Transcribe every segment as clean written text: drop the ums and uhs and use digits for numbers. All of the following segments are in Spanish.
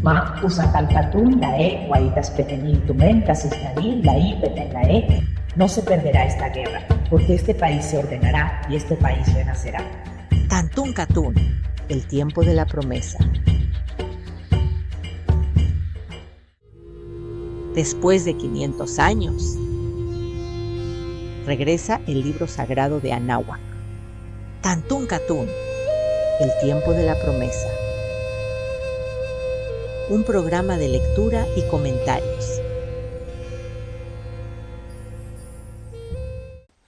Ma usa talcatún, la E, guaitas petenil tumen, casisnanil, la I, peten la E. No se perderá esta guerra, porque este país se ordenará y este país renacerá. Tantún Catún, el tiempo de la promesa. Después de 500 años, regresa el libro sagrado de Anáhuac. Tantún Catún, el tiempo de la promesa. Un programa de lectura y comentarios.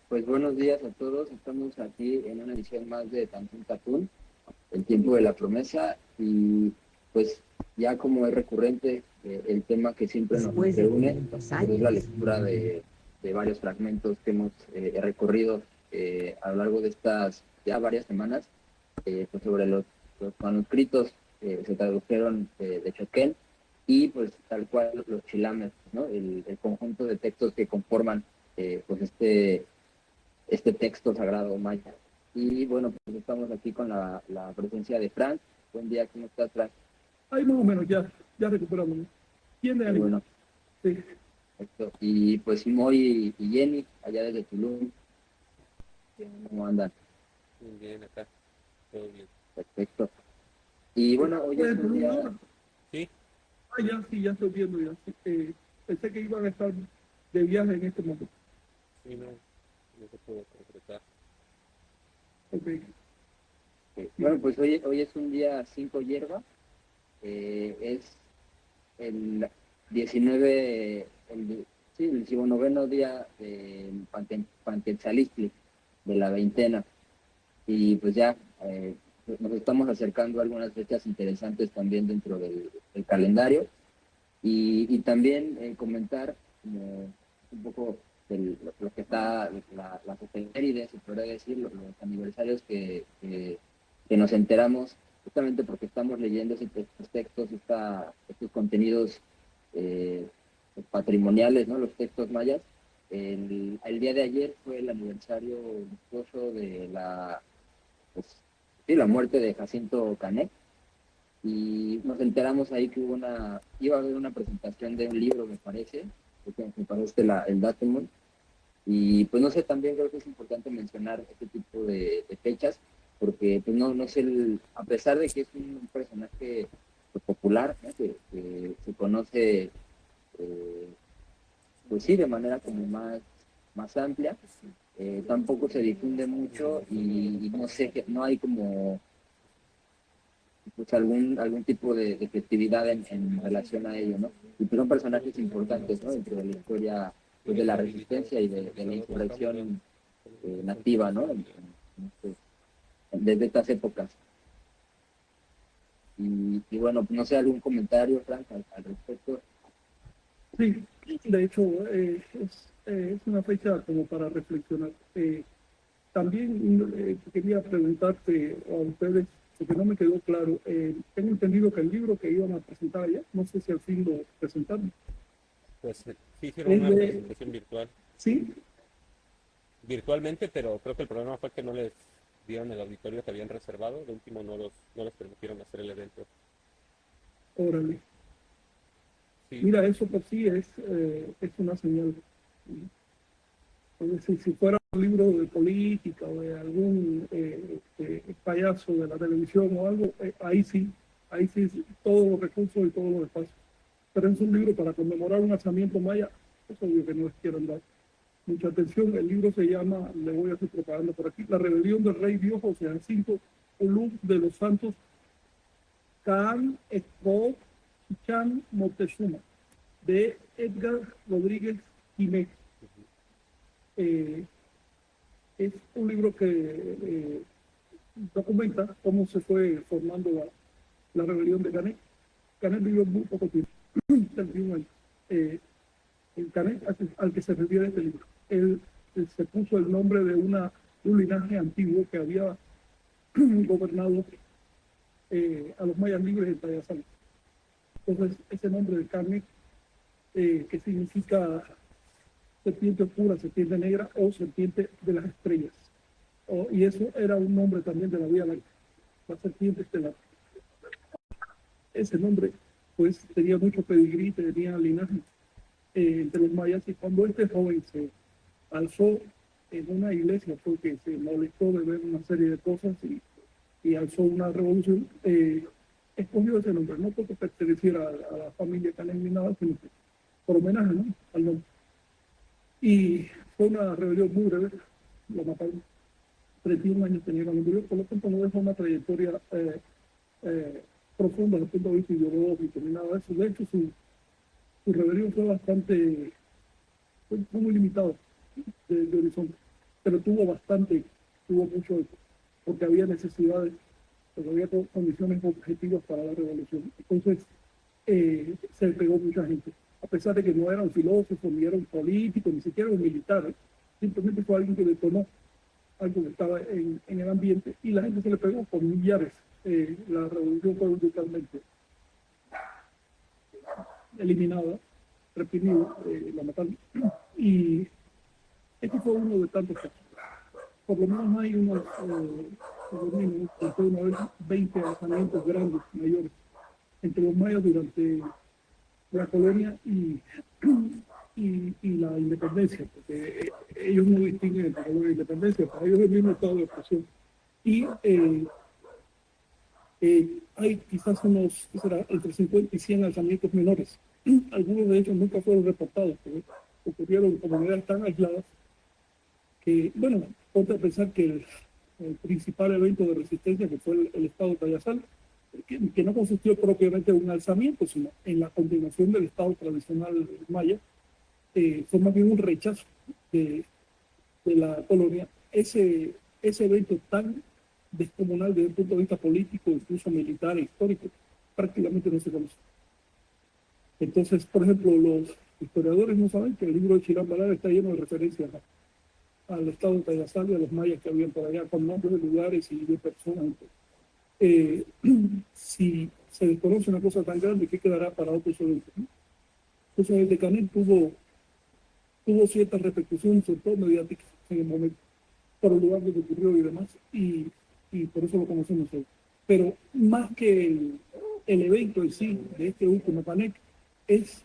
Pues buenos días a todos, estamos aquí en una edición más de Tantún Catún, el tiempo de la promesa, y pues ya como es recurrente, el tema que siempre nos reúne pues, es la lectura de varios fragmentos que hemos recorrido a lo largo de estas ya varias semanas, pues sobre los manuscritos que se tradujeron de Choquén, y pues tal cual los chilames, ¿no? El conjunto de textos que conforman pues este texto sagrado maya. Y bueno, pues estamos aquí con la presencia de Frank. Buen día, ¿cómo estás, Frank? Ahí más o menos, ya recuperamos. ¿Quién de ánimo? Bueno, Sí. perfecto. Y pues Moy y Jenny, allá desde Tulum, ¿cómo andan? Muy bien, acá, todo bien. Perfecto. Y bueno, hoy es un día... ¿Sí? Sí, ya estoy viendo ya. Sí, pensé que iban a estar de viaje en este momento. Sí, no se puede concretar. Ok. Bueno, pues hoy es un día 5 hierba. Es el 19, el 19º día de Panquetzalistli, de la veintena. Y pues ya nos estamos acercando a algunas fechas interesantes también dentro del calendario. Y también comentar un poco lo que está, las efemérides, se podría decir, los aniversarios que nos enteramos, justamente porque estamos leyendo estos textos, estos contenidos eh, patrimoniales, ¿no? Los textos mayas. El día de ayer fue el aniversario luctuoso de pues, sí, la muerte de Jacinto Canek, y nos enteramos ahí que iba a haber una presentación de un libro, me parece, me parece el datum, y pues no sé, también creo que es importante mencionar este tipo de fechas, porque pues no sé, a pesar de que es un personaje pues, popular, ¿no? que se conoce, eh, pues sí, de manera como más amplia, tampoco se difunde mucho y no sé, no hay como pues algún tipo de festividad en relación a ello, ¿no? Y pues son personajes importantes, ¿no? Dentro de la historia pues, de la resistencia y de la insurrección nativa, ¿no? Desde estas épocas. Y bueno, no sé, algún comentario, Frank, al respecto. Sí, de hecho, es una fecha como para reflexionar. También quería preguntarte a ustedes, porque no me quedó claro, tengo entendido que el libro que iban a presentar allá, no sé si al fin lo presentaron. Pues sí hicieron Es una de, presentación virtual, sí, virtualmente, pero creo que el problema fue que no les dieron el auditorio que habían reservado. De último no les permitieron hacer el evento. órale. Sí, Mira, eso por sí es una señal. Es decir, si fuera un libro de política o de algún payaso de la televisión o algo, ahí sí, todos los recursos y todos los espacios. Pero es un libro para conmemorar un alzamiento maya, es obvio que no les quieren dar mucha atención. El libro se llama, le voy a hacer propaganda por aquí, La rebelión del rey Dios José Jacinto Ulú de los Santos Kaan Esco Chan Moctezuma, de Edgar Rodríguez Jiménez. Es un libro que documenta cómo se fue formando la rebelión de Canek. Canek vivió muy poco tiempo, 31 años. El Canek al que se refiere este libro. Él se puso el nombre de un linaje antiguo que había gobernado a los mayas libres en Tayasal. Entonces, ese nombre de Canek, que significa serpiente oscura, serpiente negra o serpiente de las estrellas. Y eso era un nombre también de la Vía Láctea, la serpiente estelar. Ese nombre pues tenía mucho pedigrí, tenía linaje entre los mayas, y cuando este joven se alzó en una iglesia porque se molestó de ver una serie de cosas y alzó una revolución, escogió ese nombre, no porque perteneciera a la familia Canek ni nada, sino que por homenaje, ¿no?, al nombre. Y fue una rebelión muy breve, lo mataron, 31 años tenía cuando murió, por lo tanto no dejó una trayectoria profunda desde el punto de vista ideológico ni nada de eso. De hecho, su rebelión fue bastante, fue muy limitado de horizonte, pero tuvo mucho, porque había necesidades, porque había condiciones objetivas para la revolución. Entonces, se le pegó mucha gente, a pesar de que no era un filósofo, ni era un político, ni siquiera un militar, simplemente fue alguien que detonó algo que estaba en el ambiente, y la gente se le pegó por millares. La revolución fue brutalmente eliminada, reprimida, la mataron, y este fue uno de tantos casos. Por lo menos hay unos, por lo menos, una vez 20 alzamientos grandes, mayores, entre los mayas durante la colonia y la independencia, porque ellos no distinguen entre colonia e independencia, para ellos es el mismo estado de opresión. Y hay quizás unos, ¿qué será?, entre 50 y 100 alzamientos menores. Algunos de ellos nunca fueron reportados, porque ocurrieron en comunidades tan aisladas que, bueno, ponte a pensar que el principal evento de resistencia, que fue el estado de Tayasal, que no consistió propiamente en un alzamiento, sino en la continuación del estado tradicional maya, fue más bien un rechazo de la colonia. Ese evento tan descomunal desde el punto de vista político, incluso militar e histórico, prácticamente no se conoce. Entonces, por ejemplo, los historiadores no saben que el libro de Chirán Balar está lleno de referencias al estado de Tayasal y a los mayas que habían por allá, con nombres de lugares y de personas. Si se desconoce una cosa tan grande, ¿qué quedará para otros eventos? Entonces, el de Canek tuvo cierta repercusión, sobre todo mediática, en el momento, por el lugar donde ocurrió y demás, y por eso lo conocemos hoy. Pero más que el evento en sí, de este último Canek, es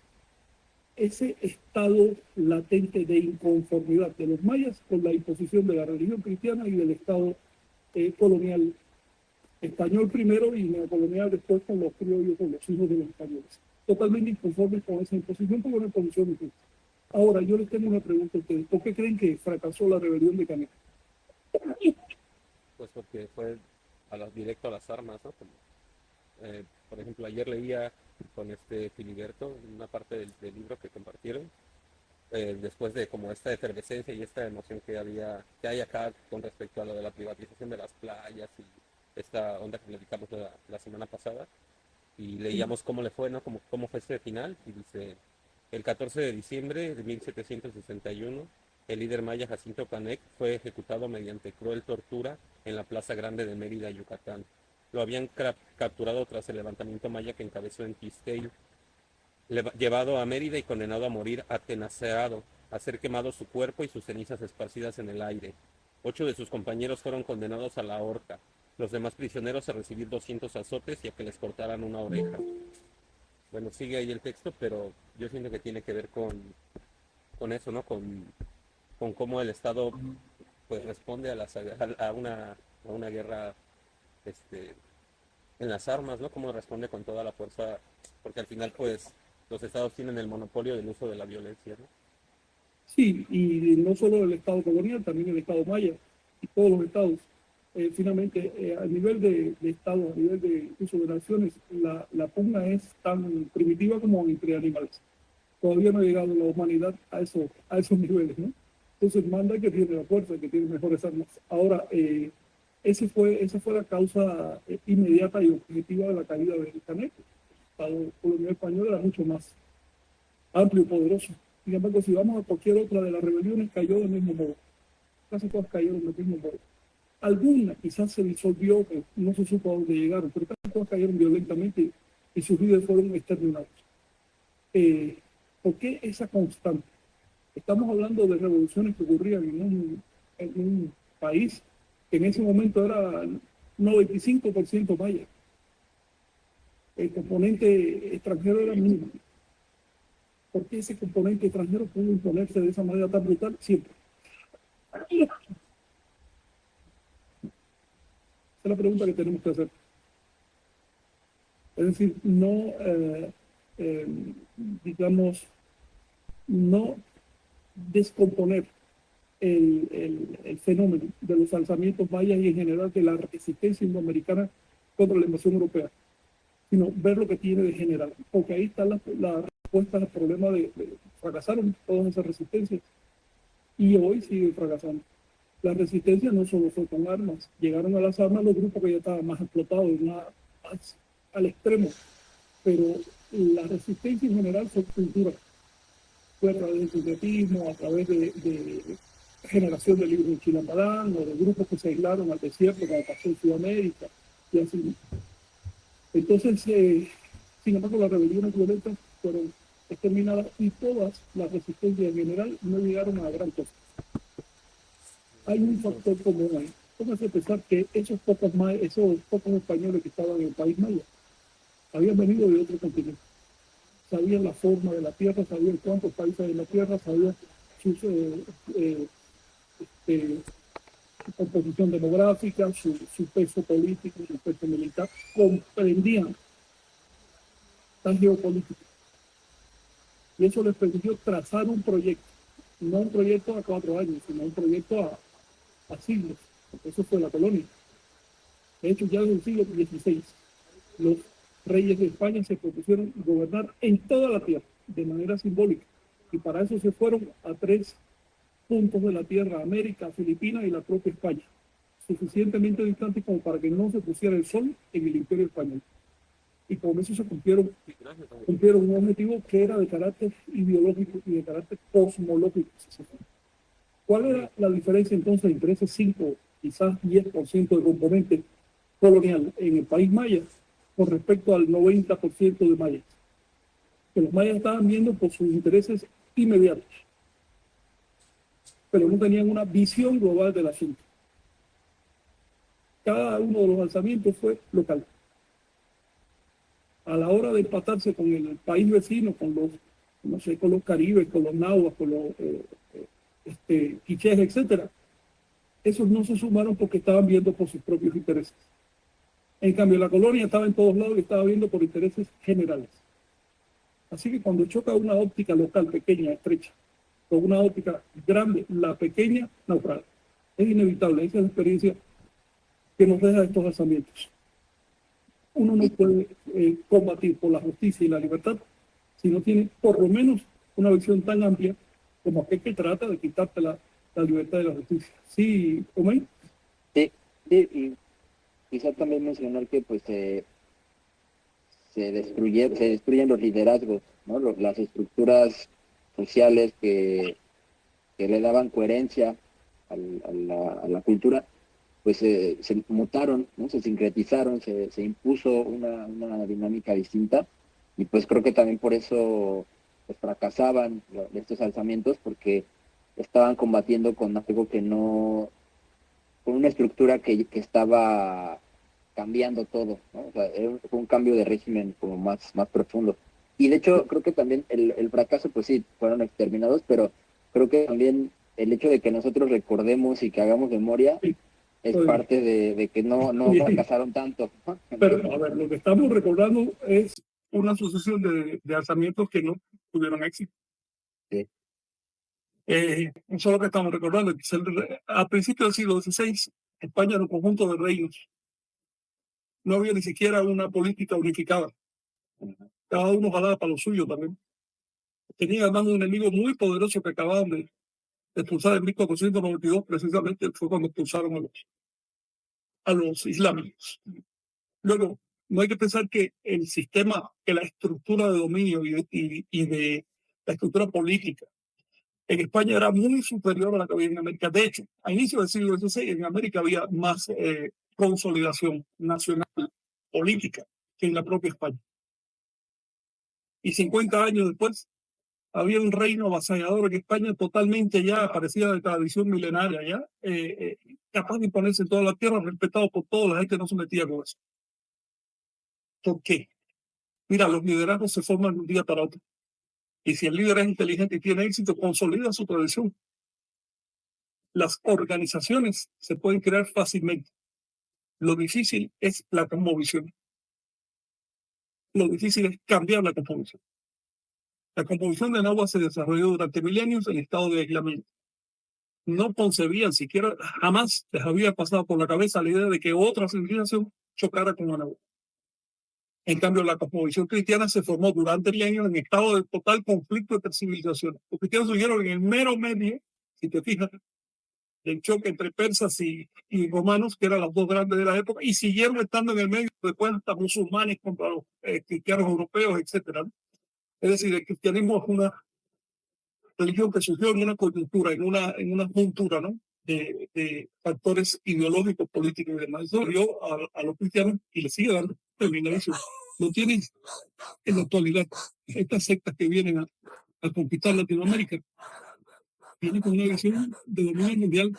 ese estado latente de inconformidad de los mayas con la imposición de la religión cristiana y del estado colonial español primero y neocolonial después, con los criollos, con los hijos de los españoles. Totalmente inconformes con esa imposición por una imposición injusta. Ahora, yo les tengo una pregunta a ustedes. ¿Por qué creen que fracasó la rebelión de Canek? Pues porque fue directo a las armas, ¿no? Como, por ejemplo, ayer leía con Filiberto una parte del libro que compartieron, después de como esta efervescencia y esta emoción que hay acá con respecto a lo de la privatización de las playas y esta onda que platicamos la semana pasada, y leíamos cómo le fue, ¿no? Cómo fue este final, y dice: el 14 de diciembre de 1761, el líder maya Jacinto Canek fue ejecutado mediante cruel tortura en la Plaza Grande de Mérida, Yucatán. Lo habían capturado tras el levantamiento maya que encabezó en Quisqueya, llevado a Mérida y condenado a morir atenaceado, a ser quemado su cuerpo y sus cenizas esparcidas en el aire. 8 de sus compañeros fueron condenados a la horca, los demás prisioneros a recibir 200 azotes y a que les cortaran una oreja. Bueno, sigue ahí el texto, pero yo siento que tiene que ver con eso, ¿no? Con cómo el Estado pues responde a una guerra en las armas, ¿no? Cómo responde con toda la fuerza, porque al final pues los estados tienen el monopolio del uso de la violencia, ¿no? Sí, y no solo el Estado colonial, también el Estado maya y todos los estados. Finalmente, a nivel de Estado, a nivel de uso de naciones, la pugna es tan primitiva como entre animales. Todavía no ha llegado la humanidad a esos niveles, ¿no? Entonces manda el que tiene la fuerza, el que tiene mejores armas. Ahora, esa fue la causa inmediata y objetiva de la caída de Canek. El Estado colonial español era mucho más amplio y poderoso. Sin embargo, si vamos a cualquier otra de las rebeliones, cayó del mismo modo. Casi todas cayeron del mismo modo. Alguna quizás se disolvió, que no se supo a dónde llegaron, pero casi todas cayeron violentamente y sus líderes fueron exterminados. ¿Por qué esa constante? Estamos hablando de revoluciones que ocurrían en un país que en ese momento era 95% maya. el componente extranjero era mínimo. ¿Por qué ese componente extranjero pudo imponerse de esa manera tan brutal? Siempre. Esa es la pregunta que tenemos que hacer. Es decir, no, digamos, no descomponer el fenómeno de los alzamientos mayas y en general de la resistencia indoamericana contra la invasión europea, sino ver lo que tiene de general, porque ahí está la respuesta al problema fracasaron todas esas resistencias y hoy siguen fracasando. La resistencia no solo fue con armas, llegaron a las armas los grupos que ya estaban más explotados, más al extremo, pero la resistencia en general fue cultura, fue a través del sincretismo, a través de generación de libros de Chilambalán o de grupos que se aislaron al desierto como pasó en Sudamérica y así. Entonces, sin embargo, las rebeliones violentas fueron exterminadas y todas las resistencias en general no llegaron a gran cosa. Hay un factor común ahí. Pónganse a pensar que esos pocos españoles que estaban en el país maya habían venido de otro continente. Sabían la forma de la tierra, sabían cuántos países hay en la tierra, sabían su composición demográfica, su peso político, su peso militar, comprendían la geopolítica. Y eso les permitió trazar un proyecto, no un proyecto a 4 años, sino un proyecto a siglos, porque eso fue la colonia. De hecho, ya desde el siglo XVI, los reyes de España se propusieron gobernar en toda la tierra, de manera simbólica, y para eso se fueron a 3 puntos de la tierra, América, Filipinas y la propia España, suficientemente distantes como para que no se pusiera el sol en el imperio español. Y con eso se cumplieron un objetivo que era de carácter ideológico y de carácter cosmológico. ¿Cuál era la diferencia entonces entre ese 5, quizás 10% de componente colonial en el país maya con respecto al 90% de mayas? Que los mayas estaban viendo por sus intereses inmediatos, pero no tenían una visión global del asunto. Cada uno de los alzamientos fue local. A la hora de empatarse con el país vecino, con los, no sé, con los caribes, con los nahuas, con los quichés, etcétera, esos no se sumaron porque estaban viendo por sus propios intereses. En cambio, la colonia estaba en todos lados y estaba viendo por intereses generales. Así que cuando choca una óptica local pequeña, estrecha, con una óptica grande, la pequeña naufraga. Es inevitable, esa es la experiencia que nos deja estos alzamientos. Uno no puede combatir por la justicia y la libertad si no tiene por lo menos una visión tan amplia como aquel que trata de quitarte la libertad y la justicia. ¿Sí, Omey? Sí, y quizá también mencionar que pues se destruyen los liderazgos, ¿no? Las estructuras sociales que le daban coherencia a la cultura, pues se mutaron, ¿no? Se sincretizaron, se impuso una dinámica distinta, y pues creo que también por eso pues, fracasaban estos alzamientos, porque estaban combatiendo con algo que no, con una estructura que estaba cambiando todo, ¿no? O sea, fue un cambio de régimen como más profundo. Y de hecho, creo que también el fracaso, pues sí, fueron exterminados, pero creo que también el hecho de que nosotros recordemos y que hagamos memoria es parte de que no fracasaron tanto. Pero, a ver, lo que estamos recordando es una sucesión de alzamientos que no tuvieron éxito. Sí. Eso es lo que estamos recordando. A principios del siglo XVI, España era un conjunto de reinos. No había ni siquiera una política unificada. Cada uno jalaba para lo suyo también. Tenían además un enemigo muy poderoso que acababan de expulsar en 1492, precisamente fue cuando expulsaron a los islámicos. Luego, no hay que pensar que el sistema, que la estructura de dominio y de la estructura política en España era muy superior a la que había en América. De hecho, a inicios del siglo XVI en América había más consolidación nacional política que en la propia España. Y 50 años después había un reino avasallador en España totalmente ya parecida de tradición milenaria, ya capaz de imponerse en toda la tierra, respetado por toda la gente, no se metía con eso. ¿Por qué? Mira, los liderazgos se forman de un día para otro. Y si el líder es inteligente y tiene éxito, consolida su tradición. Las organizaciones se pueden crear fácilmente. Lo difícil es la cosmovisión. Lo difícil es cambiar la cosmovisión. La cosmovisión de Nahua se desarrolló durante milenios en estado de aislamiento. No concebían siquiera, jamás les había pasado por la cabeza la idea de que otra civilización chocara con la Nahua. En cambio, la cosmovisión cristiana se formó durante milenios en estado de total conflicto entre civilizaciones. Los cristianos surgieron en el mero medio, si te fijas, del choque entre persas y romanos, que eran las dos grandes de la época, y siguieron estando en el medio después hasta musulmanes contra los cristianos europeos, etcétera. Es decir, el cristianismo es una religión que surgió en una coyuntura, en una juntura, ¿no? De factores ideológicos, políticos y demás. Eso dio a los cristianos y le sigue dando terminación. Lo tienen en la actualidad. Estas sectas que vienen a conquistar Latinoamérica vienen con una visión de dominio mundial.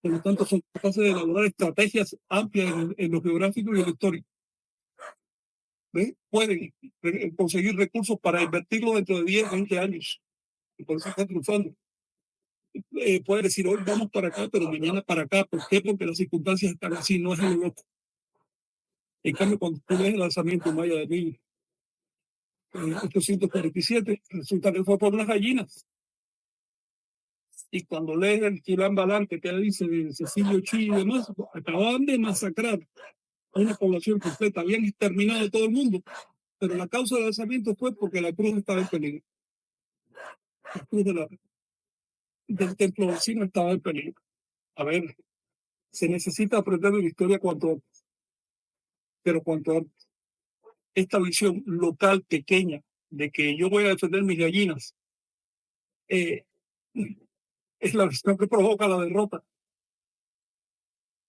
Por lo tanto, son capaces de elaborar estrategias amplias en lo geográfico y en lo histórico. ¿Ves? Pueden conseguir recursos para invertirlo dentro de 10, 20 años. Y por eso están triunfando. Puede decir, hoy vamos para acá, pero mañana para acá. ¿Por qué? Porque las circunstancias están así, no es algo loco. En cambio, cuando tú ves el lanzamiento maya de 1847, resulta que fue por unas gallinas. Y cuando lees el Quilán Balante, que dice de Cecilio Chi y demás, acababan de masacrar a una población completa, habían exterminado todo el mundo, pero la causa del lanzamiento fue porque la cruz estaba en peligro. La cruz del templo vecino estaba en peligro. A ver, se necesita aprender de la historia cuanto antes, pero cuanto antes. Esta visión local pequeña de que yo voy a defender mis gallinas es la visión que provoca la derrota.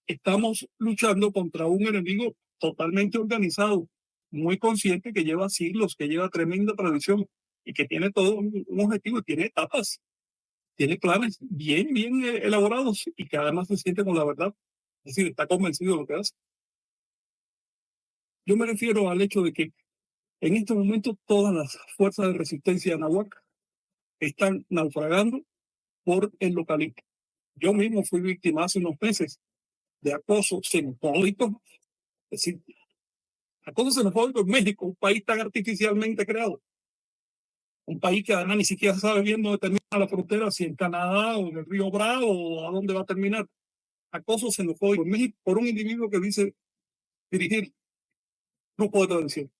Estamos luchando contra un enemigo totalmente organizado, muy consciente, que lleva siglos, que lleva tremenda tradición y que tiene todo un objetivo, tiene etapas, tiene planes bien elaborados y que además se siente con la verdad. Es decir, está convencido de lo que hace. Yo me refiero al hecho de que en este momento todas las fuerzas de resistencia anáhuac están naufragando por el localismo. Yo mismo fui víctima hace unos meses de acoso xenofóbico, es decir, acoso xenofóbico en México, un país tan artificialmente creado, un país que además ni siquiera sabe bien dónde termina la frontera, si en Canadá o en el río Bravo o a dónde va a terminar. Acoso xenofóbico en México por un individuo que dice dirigir grupo de tradición.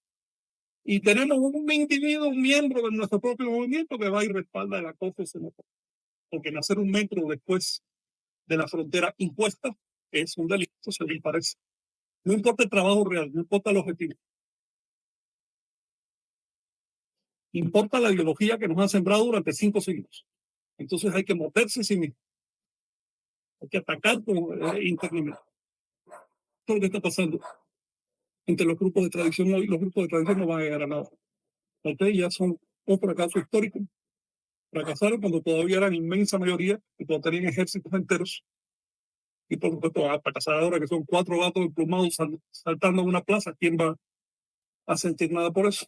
Y tenemos un individuo, un miembro de nuestro propio movimiento que va y respalda el acoso xenofóbico. Porque nacer un metro después de la frontera impuesta es un delito, según parece. No importa el trabajo real, no importa el objetivo. Importa la ideología que nos ha sembrado durante 5 siglos. Entonces hay que moverse sí mismo. Hay que atacar internamente. Todo lo que está pasando entre los grupos de tradición hoy, los grupos de tradición no van a llegar a nada. Ustedes ya son un fracaso histórico. Fracasaron cuando todavía eran inmensa mayoría y cuando tenían ejércitos enteros. Y por supuesto van a fracasar ahora que son 4 gatos emplumados saltando en una plaza. ¿Quién va a sentir nada por eso?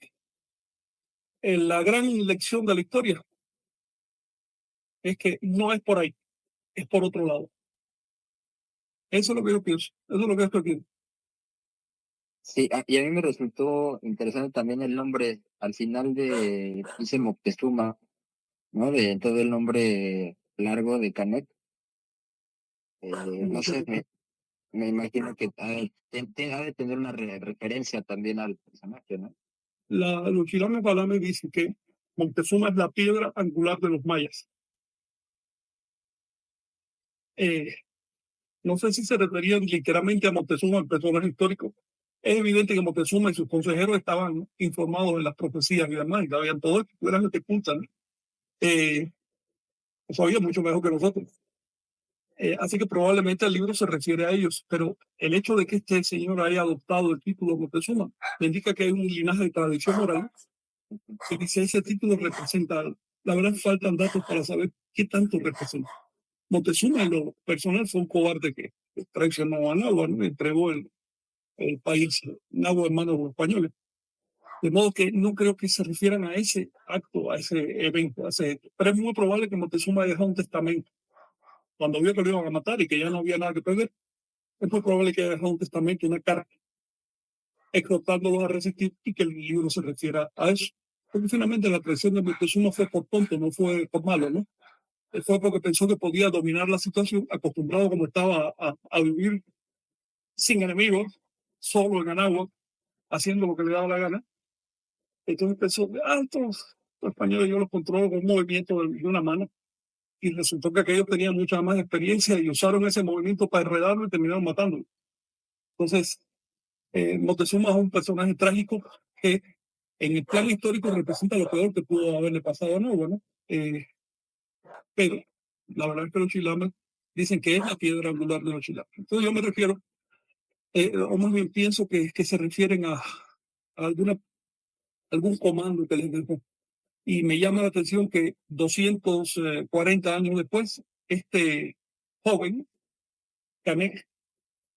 La gran lección de la historia es que no es por ahí, es por otro lado. Eso es lo que yo pienso, eso es lo que estoy viendo. Sí, y a mí me resultó interesante también el nombre, al final dice Moctezuma, ¿no? De todo el nombre largo de Canek. No sé, me imagino que ha de tener una referencia también al personaje, ¿no? Los chilanos Balame dicen que Moctezuma es la piedra angular de los mayas. No sé si se referían literalmente a Moctezuma, el personaje histórico. Es evidente que Moctezuma y sus consejeros estaban informados de las profecías y demás, y sabían todo esto, eran gente culta, ¿no? Lo sabían mucho mejor que nosotros. Así que probablemente el libro se refiere a ellos, pero el hecho de que este señor haya adoptado el título de Moctezuma me indica que hay un linaje de tradición oral que dice ese título representa. La verdad faltan datos para saber qué tanto representa. Moctezuma en lo personal fue un cobarde que traicionó a Nahua, ¿no? Entregó el país Nahua en manos de los españoles. De modo que no creo que se refieran a ese acto, a ese evento, a ese hecho. Pero es muy probable que Moctezuma haya dejado un testamento. Cuando vio que lo iban a matar y que ya no había nada que perder, es muy probable que haya dejado un testamento, una carta, exhortándolos a resistir y que el libro se refiera a eso. Porque finalmente la traición de Moctezuma fue por tonto, no fue por malo, ¿no? Fue porque pensó que podía dominar la situación, acostumbrado como estaba a vivir sin enemigos, solo en Anáhuac, haciendo lo que le daba la gana. Entonces pensó, estos españoles yo los controlo con un movimiento de una mano. Y resultó que aquellos tenían mucha más experiencia y usaron ese movimiento para enredarlo y terminaron matándolo. Entonces, Moctezuma es un personaje trágico que en el plan histórico representa lo peor que pudo haberle pasado a Nuevo, ¿no? Pero la verdad es que los chilames dicen que es la piedra angular de los chilames. Entonces yo me refiero, o más bien pienso que se refieren a algún comando que les dejó. Y me llama la atención que 240 años después, este joven, Canek,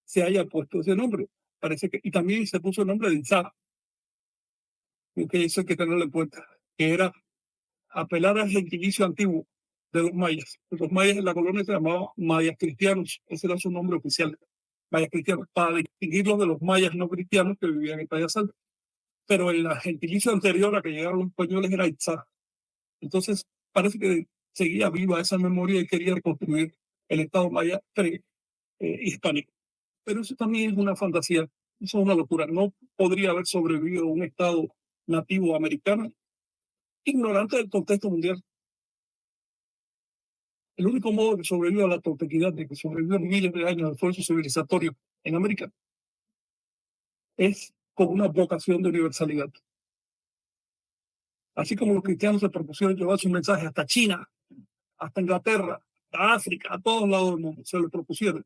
se haya puesto ese nombre. Parece que, y también se puso el nombre de Itzá, que eso hay que tenerlo en cuenta, que era apelar al gentilicio antiguo de los mayas. Los mayas en la colonia se llamaban mayas cristianos, ese era su nombre oficial, mayas cristianos, para distinguirlos de los mayas no cristianos que vivían en Playa Salta. Pero en la gentilicio anterior a que llegaron los españoles era Itzá. Entonces, parece que seguía viva esa memoria y quería reconstruir el Estado maya hispánico. Pero eso también es una fantasía, eso es una locura. No podría haber sobrevivido un Estado nativo americano ignorante del contexto mundial. El único modo que sobrevive a la toltequidad, de que sobrevive miles de años de esfuerzo civilizatorio en América, es con una vocación de universalidad. Así como los cristianos se propusieron llevar su mensaje hasta China, hasta Inglaterra, a África, a todos lados del mundo, se lo propusieron.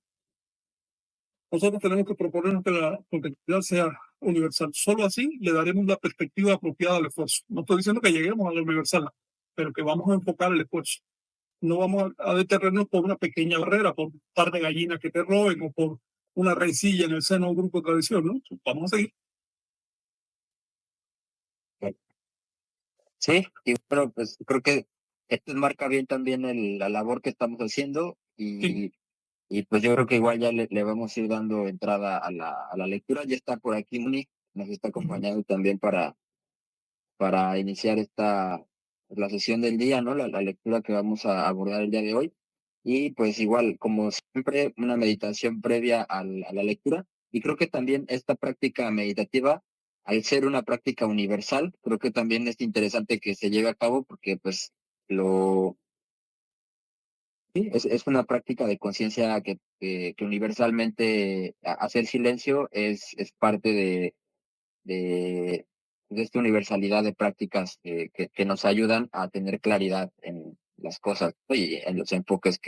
Nosotros tenemos que proponernos que la toltequidad sea universal. Solo así le daremos una perspectiva apropiada al esfuerzo. No estoy diciendo que lleguemos a la universal, pero que vamos a enfocar el esfuerzo. No vamos a detenernos por una pequeña barrera, por un par de gallinas que te roben o por una rencilla en el seno de un grupo de tradición, ¿no? Vamos a seguir. Sí, y bueno, pues creo que esto marca bien también la labor que estamos haciendo Sí. y pues yo creo que igual ya le vamos a ir dando entrada a la lectura. Ya está por aquí Moni, nos está acompañando también para iniciar la sesión del día, ¿no? La lectura que vamos a abordar el día de hoy. Y pues igual, como siempre, una meditación previa a la lectura. Y creo que también esta práctica meditativa, al ser una práctica universal, creo que también es interesante que se lleve a cabo porque pues sí, es una práctica de conciencia que universalmente hacer silencio es parte de esta universalidad de prácticas que nos ayudan a tener claridad en las cosas, ¿no? Y en los enfoques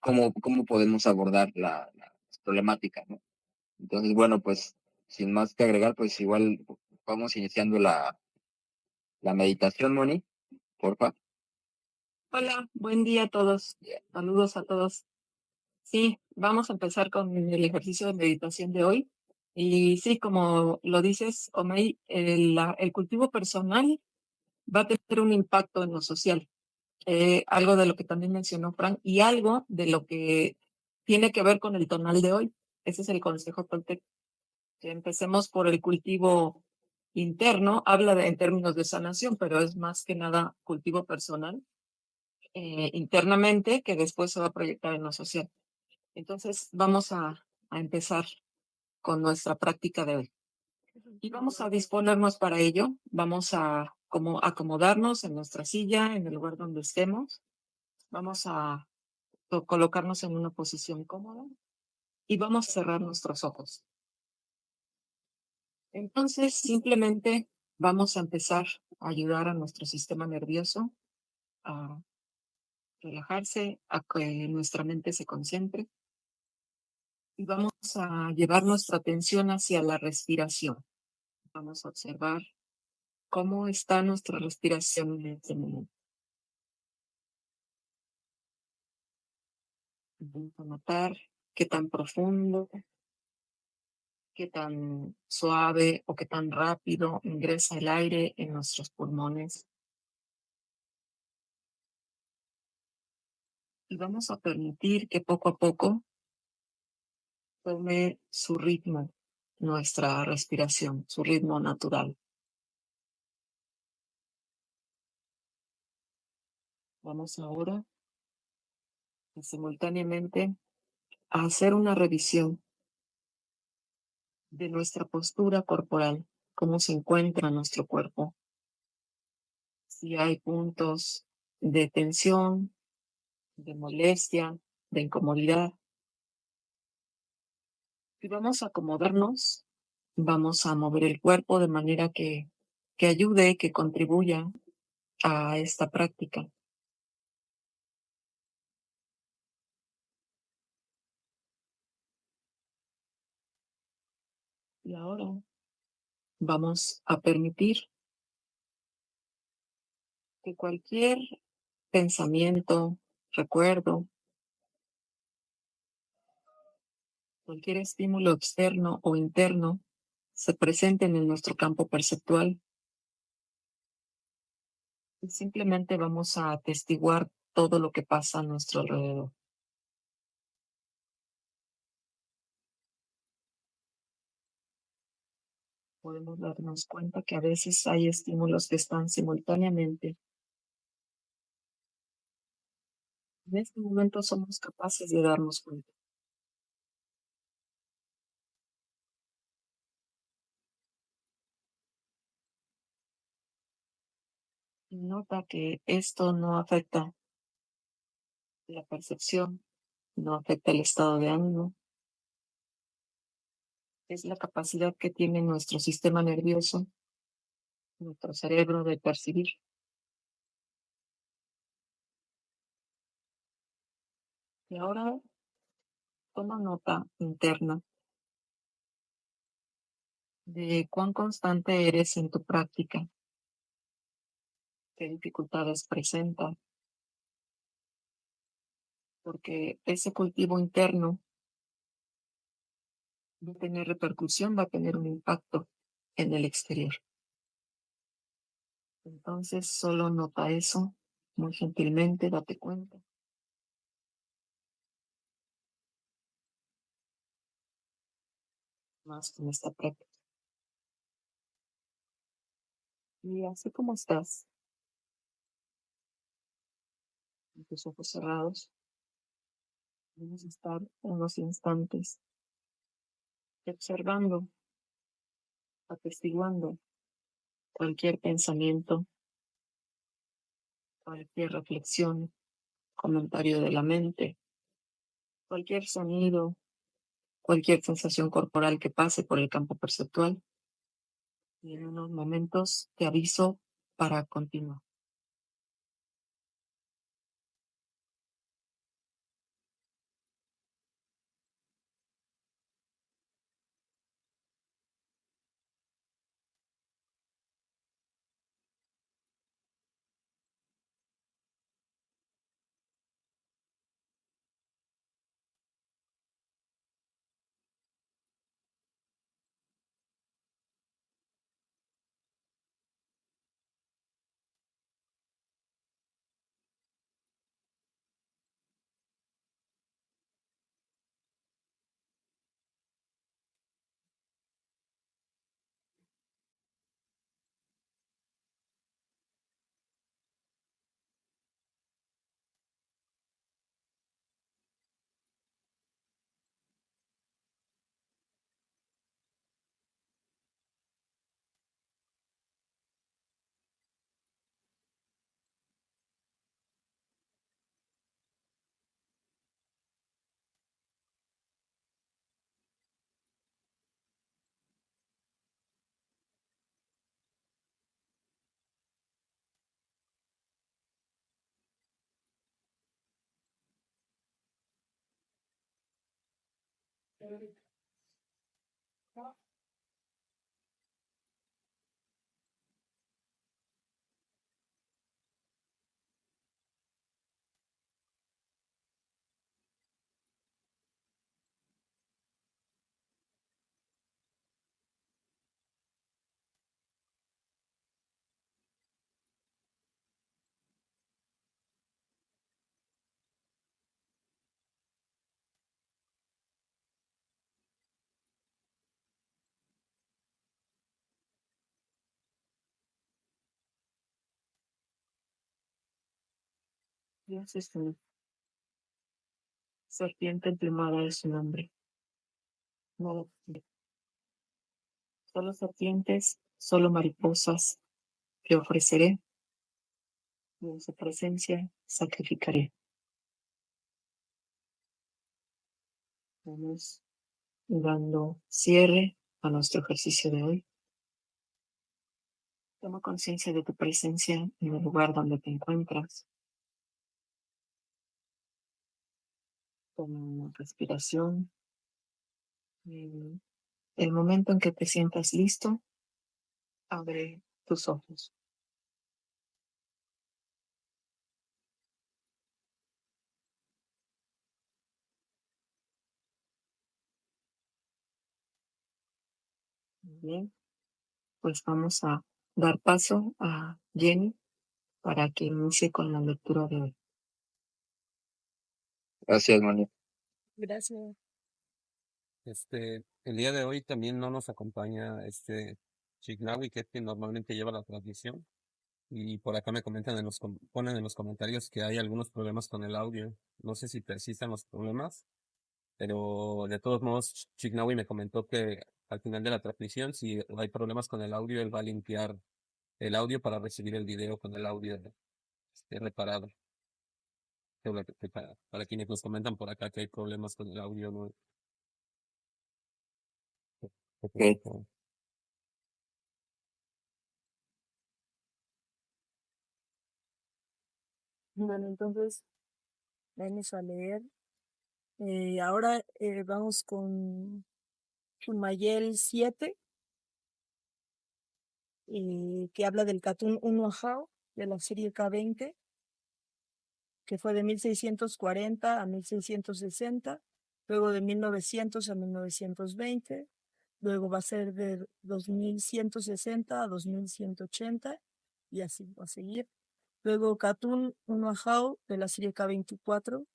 cómo podemos abordar la problemática, ¿no? Entonces, bueno, pues sin más que agregar, pues igual vamos iniciando la meditación, Moni, porfa. Hola, buen día a todos. Saludos a todos. Sí, vamos a empezar con el ejercicio de meditación de hoy. Y sí, como lo dices, Omei, el cultivo personal va a tener un impacto en lo social. Algo de lo que también mencionó Frank y algo de lo que tiene que ver con el tonal de hoy. Ese es el consejo Toltec. Que empecemos por el cultivo interno. Habla en términos de sanación, pero es más que nada cultivo personal internamente que después se va a proyectar en lo social. Entonces, vamos a empezar con nuestra práctica de hoy. Y vamos a disponernos para ello. Vamos a como acomodarnos en nuestra silla, en el lugar donde estemos. Vamos a colocarnos en una posición cómoda y vamos a cerrar nuestros ojos. Entonces, simplemente vamos a empezar a ayudar a nuestro sistema nervioso a relajarse, a que nuestra mente se concentre. Y vamos a llevar nuestra atención hacia la respiración. Vamos a observar cómo está nuestra respiración en este momento. Vamos a notar qué tan profundo qué tan suave o qué tan rápido ingresa el aire en nuestros pulmones. Y vamos a permitir que poco a poco tome su ritmo nuestra respiración, su ritmo natural. Vamos ahora simultáneamente a hacer una revisión de nuestra postura corporal, cómo se encuentra nuestro cuerpo, si hay puntos de tensión, de molestia, de incomodidad. Y vamos a acomodarnos, vamos a mover el cuerpo de manera que ayude, que contribuya a esta práctica. Y ahora vamos a permitir que cualquier pensamiento, recuerdo, cualquier estímulo externo o interno se presenten en nuestro campo perceptual y simplemente vamos a atestiguar todo lo que pasa a nuestro alrededor. Podemos darnos cuenta que a veces hay estímulos que están simultáneamente. En este momento somos capaces de darnos cuenta. Y nota que esto no afecta la percepción, no afecta el estado de ánimo. Es la capacidad que tiene nuestro sistema nervioso, nuestro cerebro de percibir. Y ahora toma nota interna de cuán constante eres en tu práctica, qué dificultades presenta, porque ese cultivo interno va a tener repercusión, va a tener un impacto en el exterior. Entonces, solo nota eso muy gentilmente, date cuenta. Más con esta práctica. Y así como estás, con tus ojos cerrados, vamos a estar unos instantes observando, atestiguando cualquier pensamiento, cualquier reflexión, comentario de la mente, cualquier sonido, cualquier sensación corporal que pase por el campo perceptual. Y en unos momentos te aviso para continuar. Dios es uno. Serpiente emplumada es su nombre. Nada, solo serpientes, solo mariposas te ofreceré. Y en su presencia sacrificaré. Vamos dando cierre a nuestro ejercicio de hoy. Toma conciencia de tu presencia en el lugar donde te encuentras. Toma una respiración. En el momento en que te sientas listo, abre tus ojos. Muy bien, pues vamos a dar paso a Jenny para que inicie con la lectura de hoy. Gracias, Manu. Gracias. El día de hoy también no nos acompaña Chignawi, que es quien normalmente lleva la transmisión. Y por acá me comentan ponen en los comentarios que hay algunos problemas con el audio. No sé si persisten los problemas, pero de todos modos, Chignawi me comentó que al final de la transmisión, si hay problemas con el audio, él va a limpiar el audio para recibir el video con el audio reparado. Para quienes nos comentan por acá que hay problemas con el audio, ¿no? Ok. Bueno, entonces vamos a leer. Ahora vamos con Mayel 7, que habla del Catún 1 Ajao, de la serie K20, que fue de 1640 a 1660, luego de 1900 a 1920, luego va a ser de 2160 a 2180, y así va a seguir. Luego Catún 1 Ajao, de la serie K24,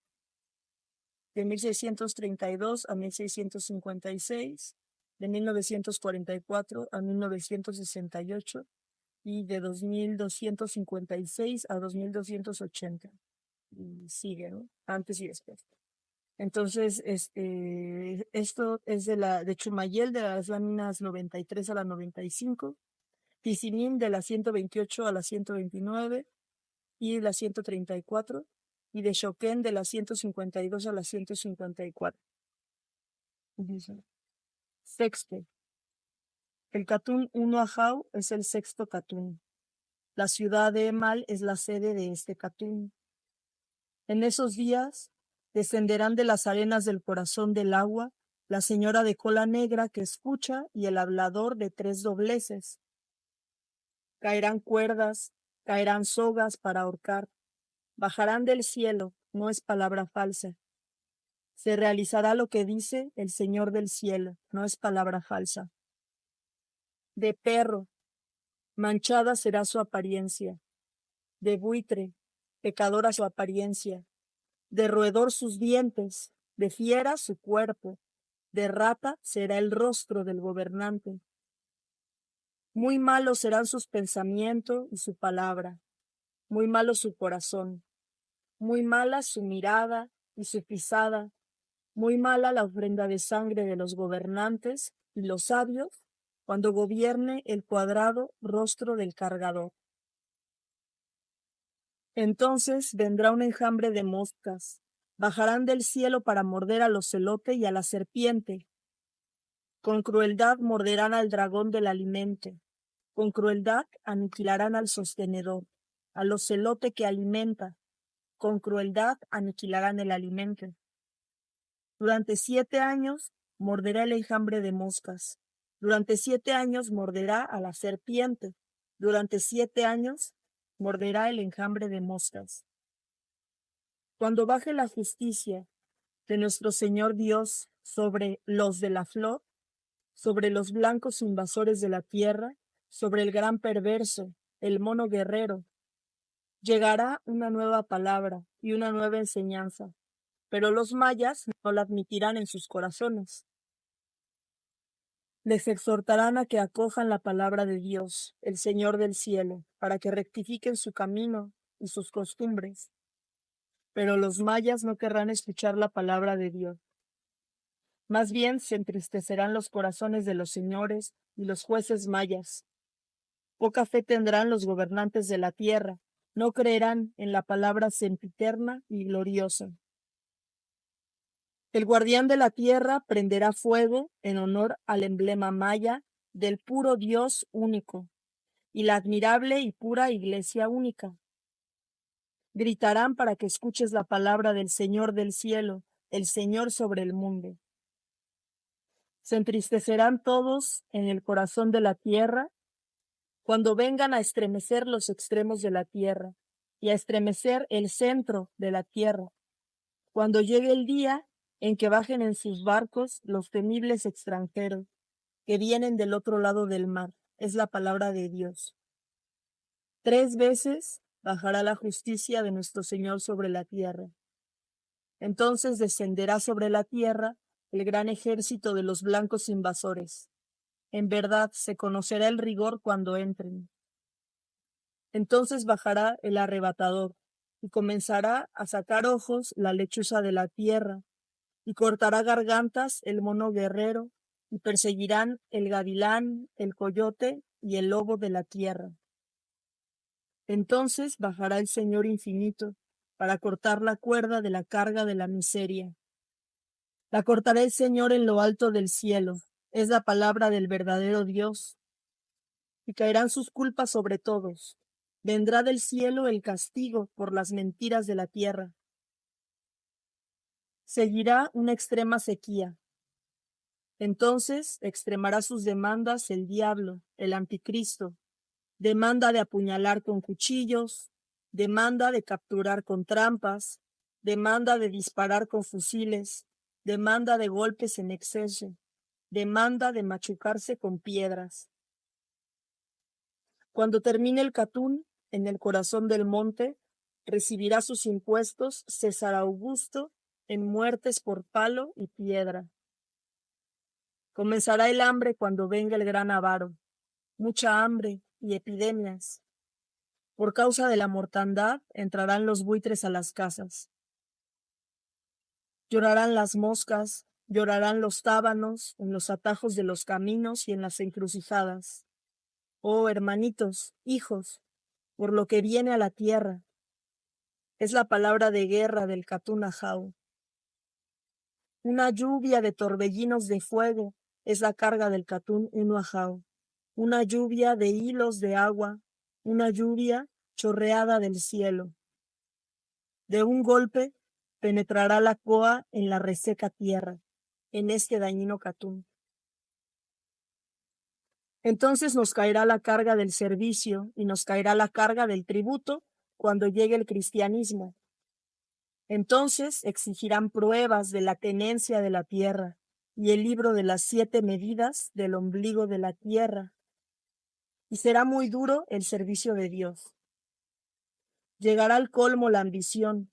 de 1632 a 1656, de 1944 a 1968 y de 2256 a 2280. Y sigue, ¿no? Antes y después. Entonces, esto es de Chumayel, de las láminas 93 a la 95, Tisinín de la 128 a la 129 y la 134, y de Shoken de la 152 a la 154. Dice, sexto, el Catún 1 Ajau es el sexto Catún. La ciudad de Emal es la sede de este Catún. En esos días descenderán de las arenas del corazón del agua la señora de cola negra que escucha y el hablador de 3 dobleces. Caerán cuerdas, caerán sogas para ahorcar, bajarán del cielo, no es palabra falsa. Se realizará lo que dice el Señor del cielo, no es palabra falsa. De perro, manchada será su apariencia. De buitre, pecadora su apariencia. De roedor sus dientes, de fiera su cuerpo. De rata será el rostro del gobernante. Muy malos serán sus pensamientos y su palabra. Muy malo su corazón. Muy mala su mirada y su pisada. Muy mala la ofrenda de sangre de los gobernantes y los sabios cuando gobierne el cuadrado rostro del cargador. Entonces vendrá un enjambre de moscas, bajarán del cielo para morder al ocelote y a la serpiente. Con crueldad morderán al dragón del alimento, con crueldad aniquilarán al sostenedor, al ocelote que alimenta, con crueldad aniquilarán el alimento. Durante 7 años morderá el enjambre de moscas. Durante 7 años morderá a la serpiente. Durante 7 años morderá el enjambre de moscas. Cuando baje la justicia de nuestro Señor Dios sobre los de la flor, sobre los blancos invasores de la tierra, sobre el gran perverso, el mono guerrero, llegará una nueva palabra y una nueva enseñanza, pero los mayas no la admitirán en sus corazones. Les exhortarán a que acojan la palabra de Dios, el Señor del cielo, para que rectifiquen su camino y sus costumbres. pero los mayas no querrán escuchar la palabra de Dios. Más bien se entristecerán los corazones de los señores y los jueces mayas. Poca fe tendrán los gobernantes de la tierra, no creerán en la palabra sempiterna y gloriosa. El guardián de la tierra prenderá fuego en honor al emblema maya del puro Dios único y la admirable y pura iglesia única. Gritarán para que escuches la palabra del Señor del cielo, el Señor sobre el mundo. Se entristecerán todos en el corazón de la tierra cuando vengan a estremecer los extremos de la tierra y a estremecer el centro de la tierra, cuando llegue el día en que bajen en sus barcos los temibles extranjeros que vienen del otro lado del mar. Es la palabra de Dios. 3 veces bajará la justicia de nuestro Señor sobre la tierra. Entonces descenderá sobre la tierra el gran ejército de los blancos invasores. En verdad se conocerá el rigor cuando entren. Entonces bajará el arrebatador y comenzará a sacar ojos la lechuza de la tierra y cortará gargantas el mono guerrero y perseguirán el gavilán, el coyote y el lobo de la tierra. Entonces bajará el Señor infinito para cortar la cuerda de la carga de la miseria. La cortará el Señor en lo alto del cielo. Es la palabra del verdadero Dios. Y caerán sus culpas sobre todos. Vendrá del cielo el castigo por las mentiras de la tierra. Seguirá una extrema sequía. Entonces extremará sus demandas el diablo, el anticristo. Demanda de apuñalar con cuchillos, demanda de capturar con trampas, demanda de disparar con fusiles, demanda de golpes en exceso, demanda de machucarse con piedras. Cuando termine el Catún, en el corazón del monte, recibirá sus impuestos César Augusto en muertes por palo y piedra. Comenzará el hambre cuando venga el gran avaro, mucha hambre y epidemias. Por causa de la mortandad entrarán los buitres a las casas. Llorarán las moscas, llorarán los tábanos en los atajos de los caminos y en las encrucijadas. Oh, hermanitos, hijos, por lo que viene a la tierra. Es la palabra de guerra del Catún Ajao. Una lluvia de torbellinos de fuego es la carga del Catún Unuajao. Una lluvia de hilos de agua, una lluvia chorreada del cielo. De un golpe penetrará la coa en la reseca tierra, en este dañino Catún. Entonces nos caerá la carga del servicio y nos caerá la carga del tributo cuando llegue el cristianismo. Entonces exigirán pruebas de la tenencia de la tierra y el libro de las 7 medidas del ombligo de la tierra. Y será muy duro el servicio de Dios. Llegará al colmo la ambición.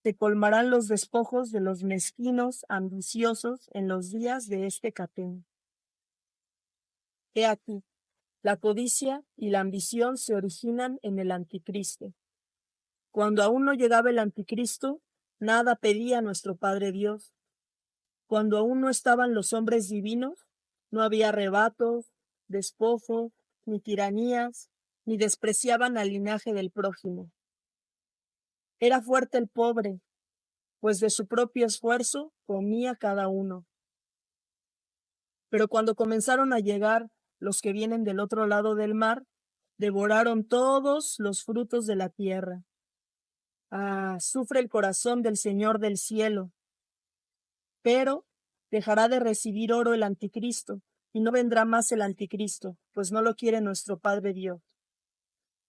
Se colmarán los despojos de los mezquinos ambiciosos en los días de este Catún. He aquí, la codicia y la ambición se originan en el anticristo. Cuando aún no llegaba el anticristo, nada pedía nuestro Padre Dios. Cuando aún no estaban los hombres divinos, no había arrebatos, despojos, ni tiranías, ni despreciaban al linaje del prójimo. Era fuerte el pobre, pues de su propio esfuerzo comía cada uno. Pero cuando comenzaron a llegar los que vienen del otro lado del mar, devoraron todos los frutos de la tierra. Ah, sufre el corazón del Señor del cielo. Pero dejará de recibir oro el anticristo, y no vendrá más el anticristo, pues no lo quiere nuestro Padre Dios.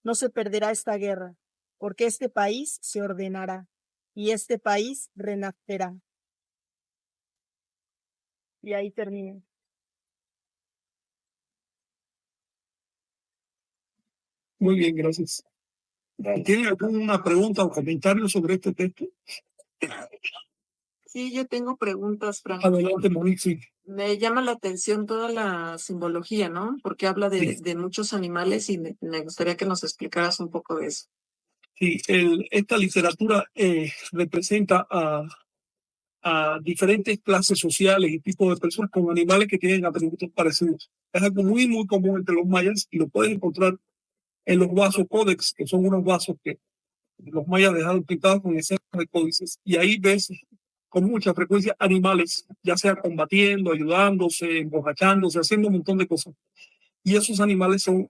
No se perderá esta guerra, porque este país se ordenará, y este país renacerá. Y ahí termina. Muy bien, gracias. ¿Tiene alguna pregunta o comentario sobre este texto? Sí, yo tengo preguntas, Fran. Adelante, Monique. Sí. Me llama la atención toda la simbología, ¿no? Porque habla de muchos animales y me gustaría que nos explicaras un poco de eso. Sí, esta literatura representa a diferentes clases sociales y tipos de personas con animales que tienen atributos parecidos. Es algo muy, muy común entre los mayas y lo puedes encontrar en los vasos códex, que son unos vasos que los mayas dejaron pintados con escenas de códices. Y ahí ves con mucha frecuencia animales, ya sea combatiendo, ayudándose, emborrachándose, haciendo un montón de cosas. Y esos animales son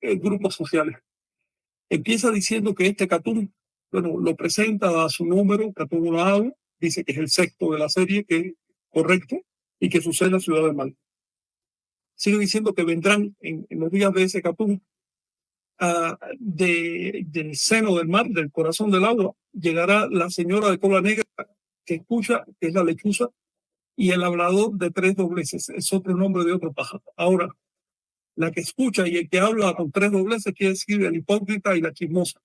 grupos sociales. Empieza diciendo que este Catún, bueno, lo presenta a su número, Catún Unahau, dice que es el sexto de la serie, que es correcto, y que sucede en la ciudad de Mal. Sigue diciendo que vendrán en los días de ese Catún, del seno del mar, del corazón del agua, llegará la señora de cola negra que escucha, que es la lechuza, y el hablador de tres dobleces, es otro nombre de otro pájaro. Ahora, la que escucha y el que habla con tres dobleces quiere decir el hipócrita y la chismosa.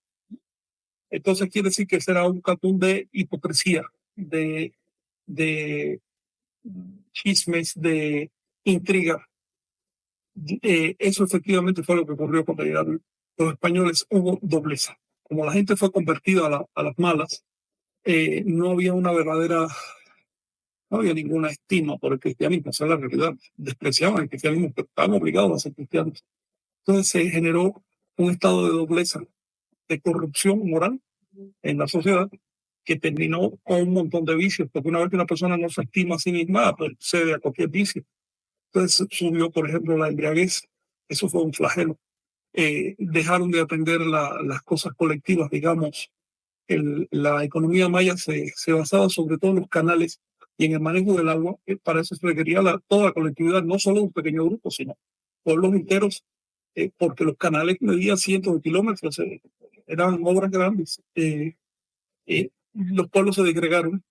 Entonces quiere decir que será un Catún de hipocresía, de chismes, de intriga. Eso efectivamente fue lo que ocurrió cuando llegaron los españoles. Hubo dobleza. Como la gente fue convertida a las malas, no había una verdadera, no había ninguna estima por el cristianismo, esa es la realidad. Despreciaban el cristianismo, pero estaban obligados a ser cristianos. Entonces se generó un estado de dobleza, de corrupción moral en la sociedad, que terminó con un montón de vicios, porque una vez que una persona no se estima a sí misma, pues cede a cualquier vicio. Entonces subió, por ejemplo, la embriaguez. Eso fue un flagelo. Dejaron de atender las cosas colectivas, digamos. La economía maya se basaba sobre todo en los canales y en el manejo del agua. Para eso se requería toda la colectividad, no solo un pequeño grupo, sino pueblos enteros, porque los canales medían cientos de kilómetros, eran obras grandes. Los pueblos se disgregaron,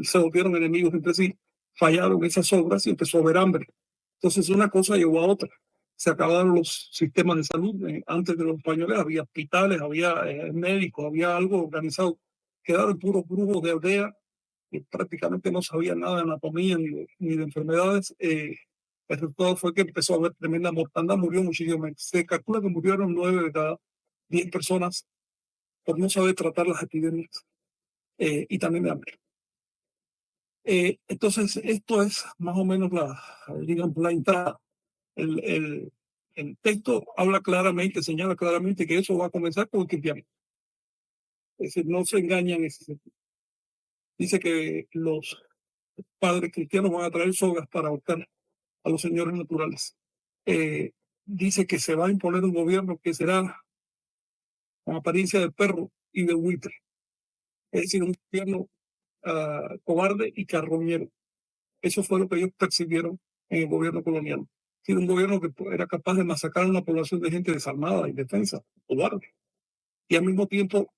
se volvieron enemigos entre sí, fallaron esas obras y empezó a haber hambre. Entonces una cosa llevó a otra. Se acabaron los sistemas de salud. Antes de los españoles había hospitales, había médicos, había algo organizado. Quedaron puros brujos de aldea que prácticamente no sabían nada de anatomía ni de enfermedades. El resultado fue que empezó a haber tremenda mortandad, murió muchísima gente. Se calcula que murieron 9 de cada 10 personas por no saber tratar las epidemias. Y también de hambre. Entonces, esto es más o menos digamos, la entrada. El texto habla claramente, señala claramente que eso va a comenzar con el cristianismo. Es decir, no se engañan en ese sentido. Dice que los padres cristianos van a traer sogas para ahorcar a los señores naturales. Dice que se va a imponer un gobierno que será con apariencia de perro y de buitre. Es decir, un gobierno cobarde y carroñero. Eso fue lo que ellos percibieron en el gobierno colonial. Era un gobierno que era capaz de masacrar a una población de gente desarmada, indefensa, cobarde. Y al mismo tiempo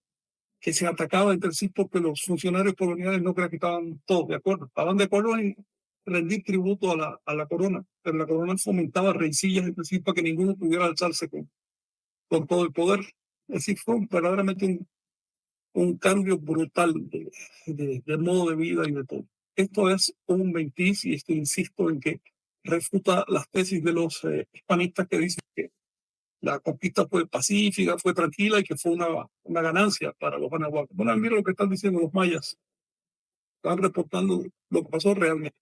que se atacaba entre sí porque los funcionarios coloniales no crean que estaban todos de acuerdo. Estaban de acuerdo en rendir tributo a la corona, pero la corona fomentaba rencillas entre sí para que ninguno pudiera alzarse con todo el poder. Es decir, fue verdaderamente un cambio brutal de modo de vida y de todo. Esto es un mentis y insisto en que refuta las tesis de los hispanistas que dicen que la conquista fue pacífica, fue tranquila y que fue una ganancia para los anahuacos. Bueno, mira lo que están diciendo los mayas. Están reportando lo que pasó realmente.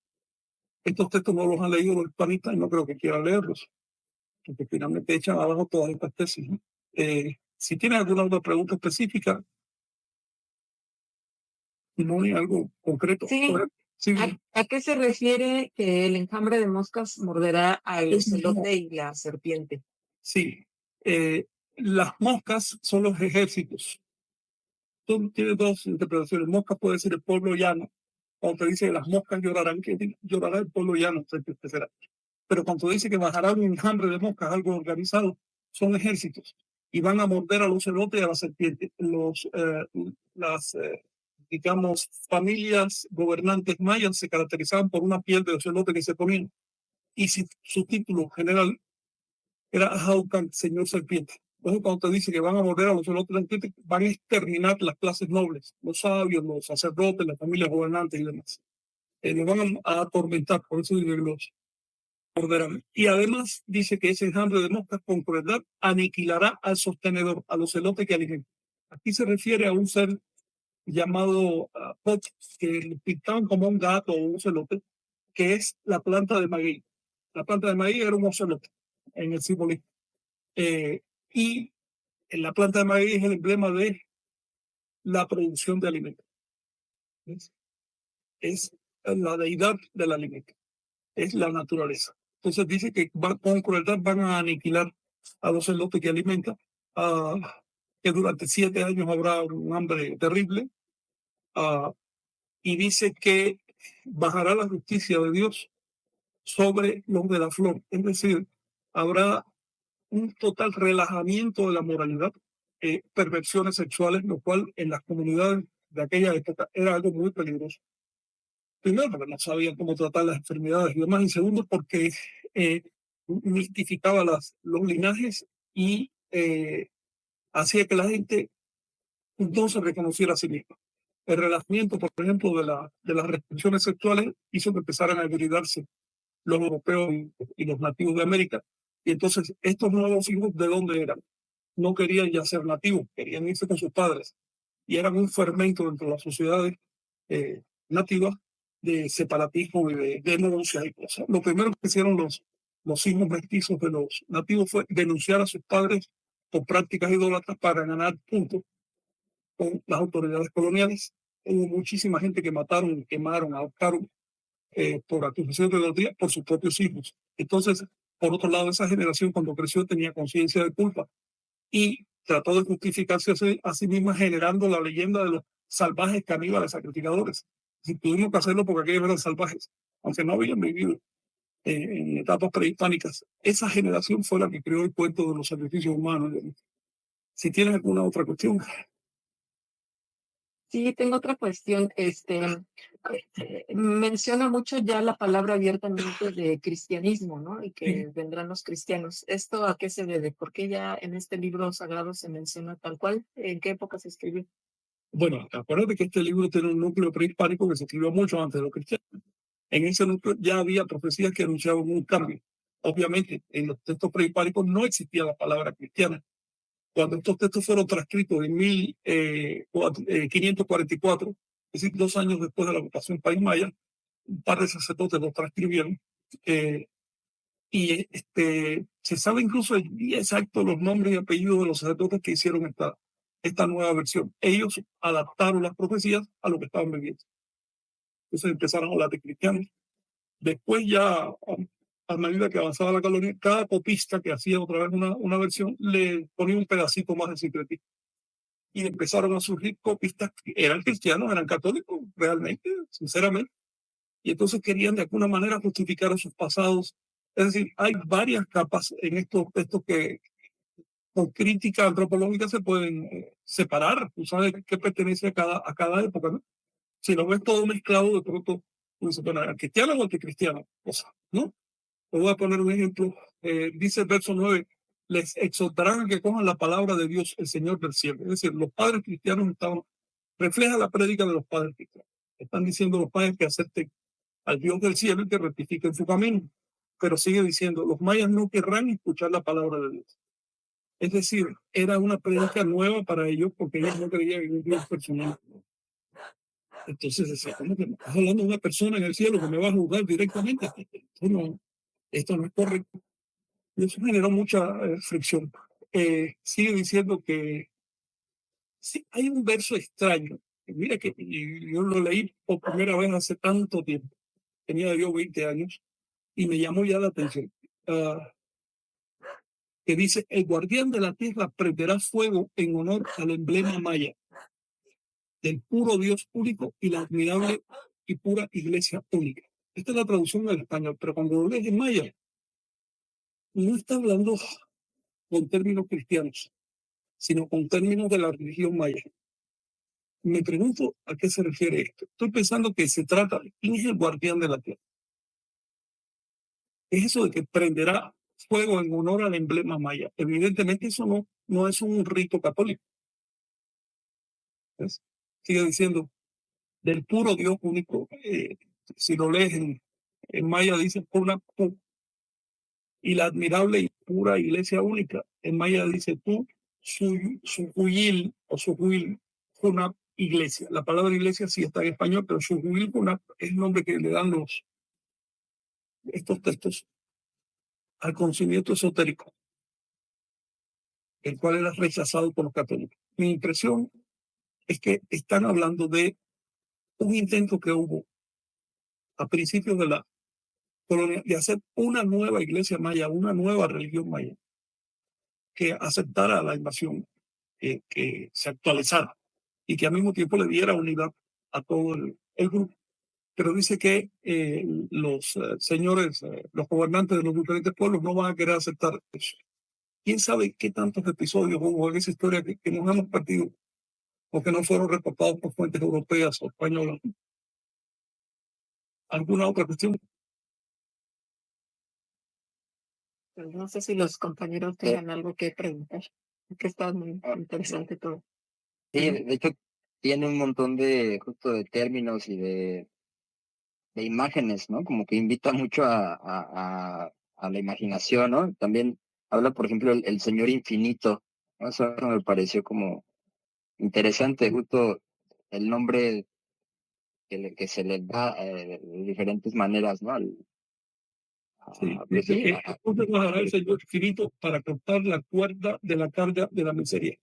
Estos textos no los han leído los hispanistas y no creo que quieran leerlos, porque finalmente echan abajo todas estas tesis, ¿no? Si tienen alguna otra pregunta específica, no hay algo concreto. Sí. Sí, ¿A qué se refiere que el enjambre de moscas morderá al Es ocelote y la serpiente? sí. Las moscas son los ejércitos. Tú tienes dos interpretaciones. Moscas puede ser el pueblo llano. Cuando te dice que las moscas llorarán, que llorará el pueblo llano, será. Pero cuando dice que bajará un enjambre de moscas, algo organizado, son ejércitos. Y van a morder al ocelote y a la serpiente. Las digamos, familias gobernantes mayas se caracterizaban por una piel de ocelote que se ponían. Y su título general era Jaucan, señor serpiente. Entonces, cuando te dice que van a morder a los ocelotes serpientes, van a exterminar las clases nobles, los sabios, los sacerdotes, las familias gobernantes y demás. Los van a atormentar, por eso dice que los morderán. Y además dice que ese enjambre de moscas con crueldad aniquilará al sostenedor, al ocelote que alimenta. Aquí se refiere a un ser llamado Pot, que lo pintaban como un gato o un ocelote, que es la planta de maguey. La planta de maguey era un ocelote en el simbolismo. Y en la planta de maguey es el emblema de la producción de alimentos. Es la deidad del alimento, es la naturaleza. Entonces dice que con crueldad van a aniquilar a los celotes que alimentan, que durante 7 años habrá un hambre terrible, y dice que bajará la justicia de Dios sobre los de la flor. Es decir, habrá un total relajamiento de la moralidad, perversiones sexuales, lo cual en las comunidades de aquella época era algo muy peligroso. Primero, porque no sabían cómo tratar las enfermedades y demás, y segundo, porque mistificaba los linajes y hacía que la gente no se reconociera a sí misma. El relajamiento, por ejemplo, de las restricciones sexuales hizo que empezaran a heridarse los europeos y los nativos de América. Y entonces, estos nuevos hijos, ¿de dónde eran? No querían ya ser nativos, querían irse con sus padres. Y eran un fermento dentro de las sociedades nativas de separatismo y de denuncia y cosas. Lo primero que hicieron los hijos mestizos de los nativos fue denunciar a sus padres por prácticas idólatras para ganar puntos con las autoridades coloniales. Hubo muchísima gente que mataron, quemaron, ahorcaron por acusación de idolatría por sus propios hijos. Entonces, por otro lado, esa generación cuando creció tenía conciencia de culpa y trató de justificarse a sí misma generando la leyenda de los salvajes caníbales sacrificadores. Si tuvimos que hacerlo porque aquellos eran salvajes, aunque no habían vivido en etapas prehispánicas. Esa generación fue la que creó el cuento de los sacrificios humanos. Si tienes alguna otra cuestión. Sí, tengo otra cuestión. Menciona mucho ya la palabra abiertamente de cristianismo, ¿no? Y que vendrán los cristianos. ¿Esto a qué se debe? ¿Por qué ya en este libro sagrado se menciona tal cual? ¿En qué época se escribió? Bueno, acuérdate que este libro tiene un núcleo prehispánico que se escribió mucho antes de los cristianos. En ese núcleo ya había profecías que anunciaban un cambio. Obviamente, en los textos prehispánicos no existía la palabra cristiana. Cuando estos textos fueron transcritos en 1544, es decir, 2 años después de la ocupación país maya, un par de sacerdotes los transcribieron. Y se sabe incluso el día exacto los nombres y apellidos de los sacerdotes que hicieron esta nueva versión. Ellos adaptaron las profecías a lo que estaban viviendo. Entonces empezaron a hablar de cristianos. Después ya, a medida que avanzaba la colonia, cada copista que hacía otra vez una versión le ponía un pedacito más de secretismo. Y empezaron a surgir copistas que eran cristianos, eran católicos, realmente, sinceramente. Y entonces querían de alguna manera justificar a sus pasados. Es decir, hay varias capas en estos textos que con crítica antropológica se pueden separar. Tú sabes qué pertenece a cada época, ¿no? Si lo ves todo mezclado, de pronto, pues, bueno, ¿al cristiano o anticristiano? O sea, ¿no? Te voy a poner un ejemplo. Dice el verso 9, les exhortarán a que cojan la palabra de Dios, el Señor del cielo. Es decir, los padres cristianos refleja la prédica de los padres cristianos. Están diciendo los padres que acepten al Dios del cielo y que rectifiquen su camino. Pero sigue diciendo, los mayas no querrán escuchar la palabra de Dios. Es decir, era una prédica nueva para ellos porque ellos no creían en un Dios personal. Entonces decía, ¿cómo que me estás hablando de una persona en el cielo que me va a juzgar directamente? Esto no es correcto. Y eso generó mucha fricción. Sigue diciendo que sí, hay un verso extraño. Mira que yo lo leí por primera vez hace tanto tiempo. Tenía yo 20 años y me llamó ya la atención. Que dice, el guardián de la tierra prenderá fuego en honor al emblema maya del puro Dios único y la admirable y pura iglesia única. Esta es la traducción del español, pero cuando lo lees en maya, no está hablando con términos cristianos, sino con términos de la religión maya. Me pregunto a qué se refiere esto. Estoy pensando que se trata de quién es el guardián de la tierra. Es eso de que prenderá fuego en honor al emblema maya. Evidentemente eso no es un rito católico. ¿Ves? Sigue diciendo, del puro Dios único. Si lo lees en maya dice Purna Pu. Y la admirable y pura iglesia única. En maya dice tú, Suyil o Suyil Funab iglesia. La palabra iglesia sí está en español, pero Suyil Funab es el nombre que le dan estos textos al conocimiento esotérico, el cual era rechazado por los católicos. Mi impresión es que están hablando de un intento que hubo a principios de la colonia de hacer una nueva iglesia maya, una nueva religión maya, que aceptara la invasión, que se actualizara y que al mismo tiempo le diera unidad a todo el grupo. Pero dice que los señores, los gobernantes de los diferentes pueblos no van a querer aceptar eso. ¿Quién sabe qué tantos episodios hubo en esa historia que nos hemos perdido o que no fueron reportados por fuentes europeas o españolas? ¿Alguna otra cuestión? Pues no sé si los compañeros tengan algo que preguntar, que está muy interesante todo. Sí, de hecho tiene un montón de justo de términos y de imágenes, ¿no? Como que invita mucho a la imaginación, ¿no? También habla, por ejemplo, el Señor Infinito, ¿no? Eso me pareció como interesante, justo el nombre que se le da de diferentes maneras, ¿no? Sí, Pues dice sí, que entonces bajará el Señor Infinito para cortar la cuerda de la carga de la miseria.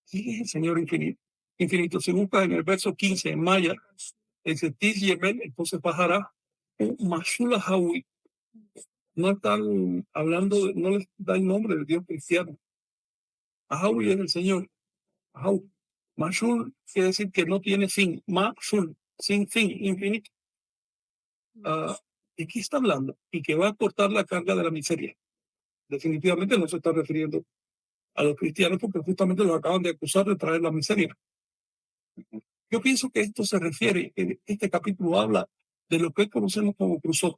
¿Quién es el Señor Infinito? Infinito se busca en el verso 15 en Maya, dice Tis Yemen, entonces bajará un Mashula Hawi. No están hablando, no les da el nombre del Dios cristiano. Ahawi es el Señor. Ahawi. Mashul quiere decir que no tiene fin. Mashul, sin fin, infinito. ¿De qué está hablando? Y que va a cortar la carga de la miseria. Definitivamente no se está refiriendo a los cristianos porque justamente los acaban de acusar de traer la miseria. Yo pienso que esto se refiere, este capítulo habla de lo que conocemos como Cruzot,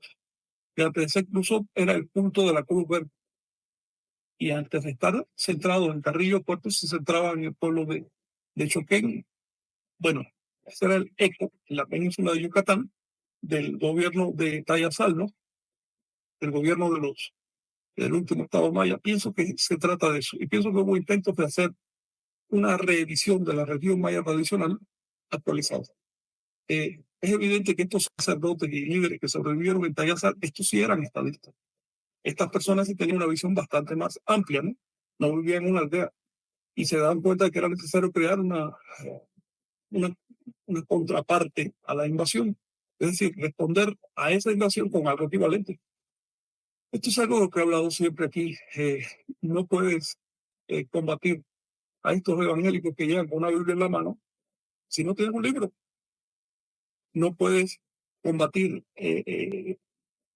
que antes de ser Cruzot era el punto de la Cruz Verde. Y antes de estar centrado en Carrillo Puerto, se centraba en el pueblo de Choquén. Bueno, ese era el eco en la península de Yucatán del gobierno de Tayasal, ¿no? El gobierno del último estado maya. Pienso que se trata de eso. Y pienso que hubo intentos de hacer una reedición de la religión maya tradicional actualizada. Es evidente que estos sacerdotes y líderes que sobrevivieron en Tayasal, estos sí eran estadistas. Estas personas sí tenían una visión bastante más amplia, ¿no? No vivían en una aldea y se daban cuenta de que era necesario crear una, una contraparte a la invasión. Es decir, responder a esa invasión con algo equivalente. Esto es algo que he hablado siempre aquí. No puedes combatir a estos evangélicos que llegan con una Biblia en la mano si no tienes un libro. No puedes combatir,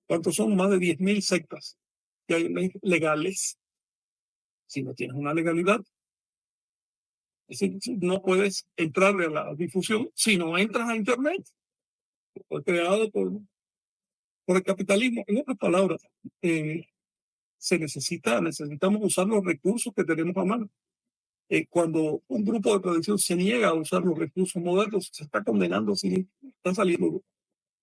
¿cuántos son? Más de 10.000 sectas que hay legales si no tienes una legalidad. Es decir, no puedes entrarle a la difusión si no entras a Internet. Fue creado por el capitalismo. En otras palabras, necesitamos usar los recursos que tenemos a mano. Cuando un grupo de tradición se niega a usar los recursos modernos, se está condenando, está saliendo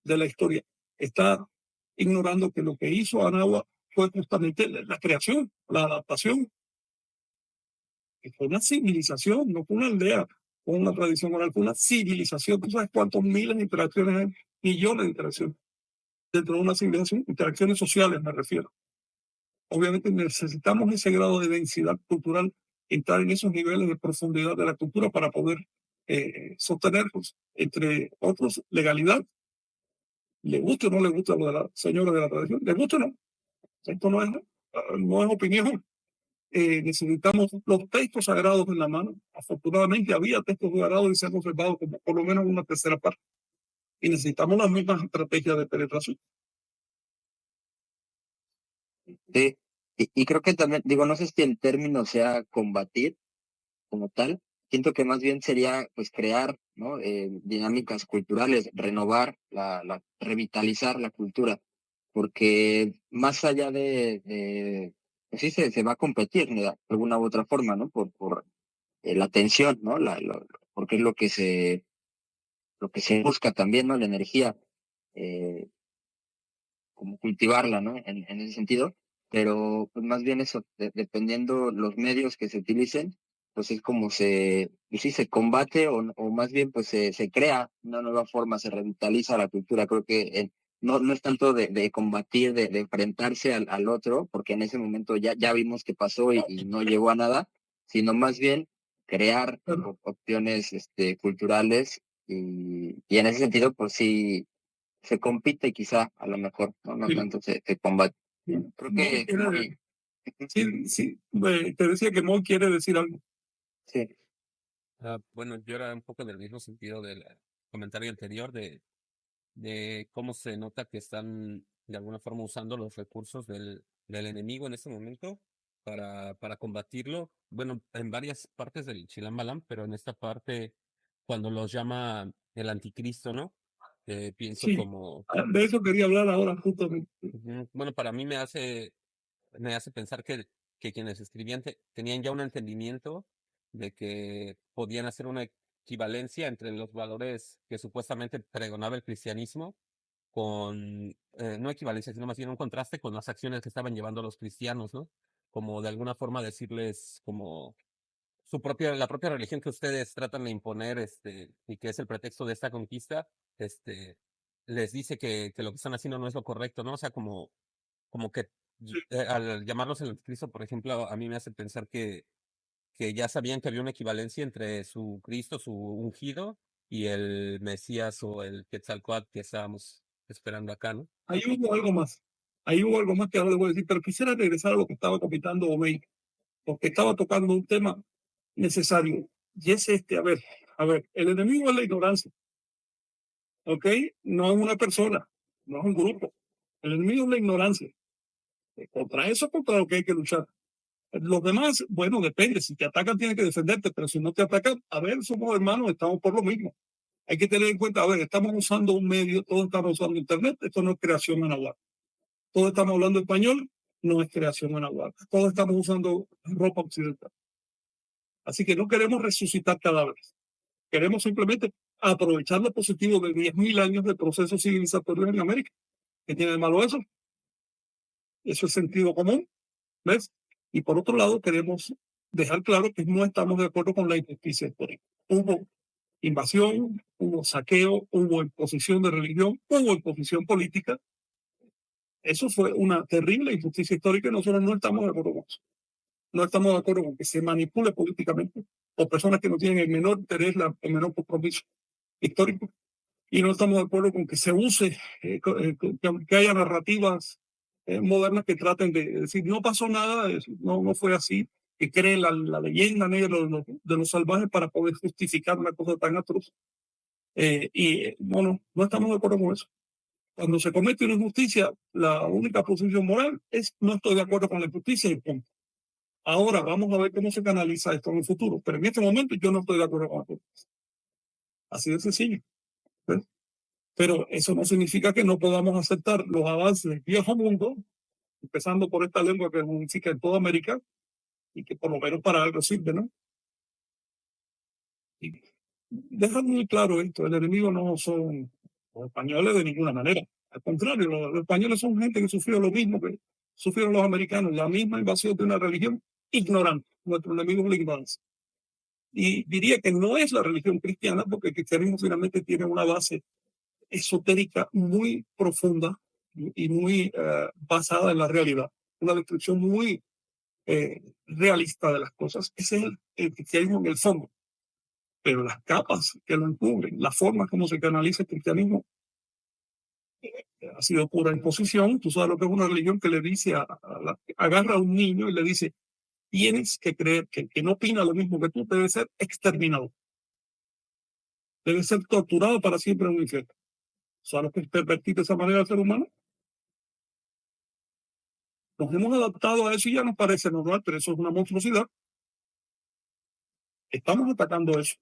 de la historia. Está ignorando que lo que hizo Anáhuac fue justamente la creación, la adaptación. Que fue una civilización, no fue una aldea o una tradición oral, fue una civilización. ¿Tú sabes cuántos miles de interacciones hay? Millones de interacciones dentro de una civilización, interacciones sociales me refiero. Obviamente necesitamos ese grado de densidad cultural, entrar en esos niveles de profundidad de la cultura para poder sostener, pues, entre otros, legalidad. Le guste o no le gusta lo de la señora de la tradición, le gusta o no. Esto no es opinión. Necesitamos los textos sagrados en la mano. Afortunadamente había textos sagrados y se han conservado como por lo menos una tercera parte. Y necesitamos las mismas estrategias de penetración. sí. Y creo que también, digo, no sé si el término sea combatir como tal, siento que más bien sería pues crear, ¿no? Dinámicas culturales, renovar, revitalizar la cultura, porque más allá pues sí se va a competir, ¿no? De alguna u otra forma, ¿no? Por la atención, ¿no? Porque es lo que se busca también, ¿no? La energía, como cultivarla, ¿no? En ese sentido. pero pues más bien eso, dependiendo los medios que se utilicen, pues es como pues sí, se combate o más bien pues se crea una nueva forma, se revitaliza la cultura. Creo que no es tanto de combatir, de enfrentarse al otro, porque en ese momento ya vimos que pasó y no llegó a nada, sino más bien crear opciones culturales y en ese sentido pues sí se compite quizá a lo mejor, no Sí. tanto se combate. Creo Moy que quiere, sí, sí, te decía que Moy quiere decir algo. sí. Bueno, yo era un poco del mismo sentido del comentario anterior de cómo se nota que están de alguna forma usando los recursos del enemigo en ese momento para combatirlo. Bueno, en varias partes del Chilam Balam, pero en esta parte, cuando los llama el anticristo, ¿no? Pienso Sí, como, de eso quería hablar ahora justamente. bueno, para mí me hace pensar que quienes escribían tenían ya un entendimiento de que podían hacer una equivalencia entre los valores que supuestamente pregonaba el cristianismo con, no equivalencia, sino más bien un contraste con las acciones que estaban llevando los cristianos, ¿no? Como de alguna forma decirles como la propia religión que ustedes tratan de imponer, y que es el pretexto de esta conquista, este, les dice que lo que están haciendo no es lo correcto, ¿no? O sea, como que al llamarlos el anticristo, por ejemplo, a mí me hace pensar que ya sabían que había una equivalencia entre su Cristo, su ungido, y el Mesías o el Quetzalcóatl que estábamos esperando acá, ¿no? Ahí hubo algo más. Ahí hubo algo más que ahora le voy a decir, pero quisiera regresar a lo que estaba comentando Omey, porque estaba tocando un tema necesario. Y es a ver, el enemigo es la ignorancia, ¿ok? No es una persona, no es un grupo. El enemigo es la ignorancia. Contra eso, contra lo que hay que luchar. Los demás, bueno, depende. Si te atacan, tienes que defenderte, pero si no te atacan, a ver, somos hermanos, estamos por lo mismo. Hay que tener en cuenta, a ver, estamos usando un medio, todos estamos usando Internet, esto no es creación anahuac. Todos estamos hablando español, no es creación anahuac. Todos estamos usando ropa occidental. Así que no queremos resucitar cadáveres. Queremos simplemente aprovechar lo positivo de 10.000 años de procesos civilizatorios en América. ¿Qué tiene de malo eso? Eso es sentido común, ¿ves? Y por otro lado, queremos dejar claro que no estamos de acuerdo con la injusticia histórica. Hubo invasión, hubo saqueo, hubo imposición de religión, hubo imposición política. Eso fue una terrible injusticia histórica y nosotros no estamos de acuerdo con eso. No estamos de acuerdo con que se manipule políticamente por personas que no tienen el menor interés, el menor compromiso histórico. Y no estamos de acuerdo con que se use, que haya narrativas modernas que traten de decir no pasó nada, no fue así, que creen la leyenda negra de los salvajes para poder justificar una cosa tan atroz. No estamos de acuerdo con eso. Cuando se comete una injusticia, la única posición moral es no estoy de acuerdo con la injusticia y punto. Ahora vamos a ver cómo se canaliza esto en el futuro, pero en este momento yo no estoy de acuerdo con la injusticia. Así de sencillo. ¿Ves? Pero eso no significa que no podamos aceptar los avances del viejo mundo, empezando por esta lengua que unifica en toda América y que por lo menos para algo sirve, ¿no? Y dejar muy claro esto, el enemigo no son los españoles de ninguna manera. Al contrario, los españoles son gente que sufrió lo mismo que sufrieron los americanos, la misma invasión de una religión ignorante. Nuestro enemigo es la ignorancia. Y diría que no es la religión cristiana, porque el cristianismo finalmente tiene una base esotérica muy profunda y muy basada en la realidad. Una descripción muy realista de las cosas. Ese es el cristianismo en el fondo. Pero las capas que lo encubren, la forma como se canaliza el cristianismo, ha sido pura imposición. Tú sabes lo que es una religión que le dice, agarra a un niño y le dice, tienes que creer que el que no opina lo mismo que tú debe ser exterminado. Debe ser torturado para siempre en un infierno. ¿Sabes lo que es pervertir de esa manera al ser humano? Nos hemos adaptado a eso y ya nos parece normal, pero eso es una monstruosidad. Estamos atacando eso.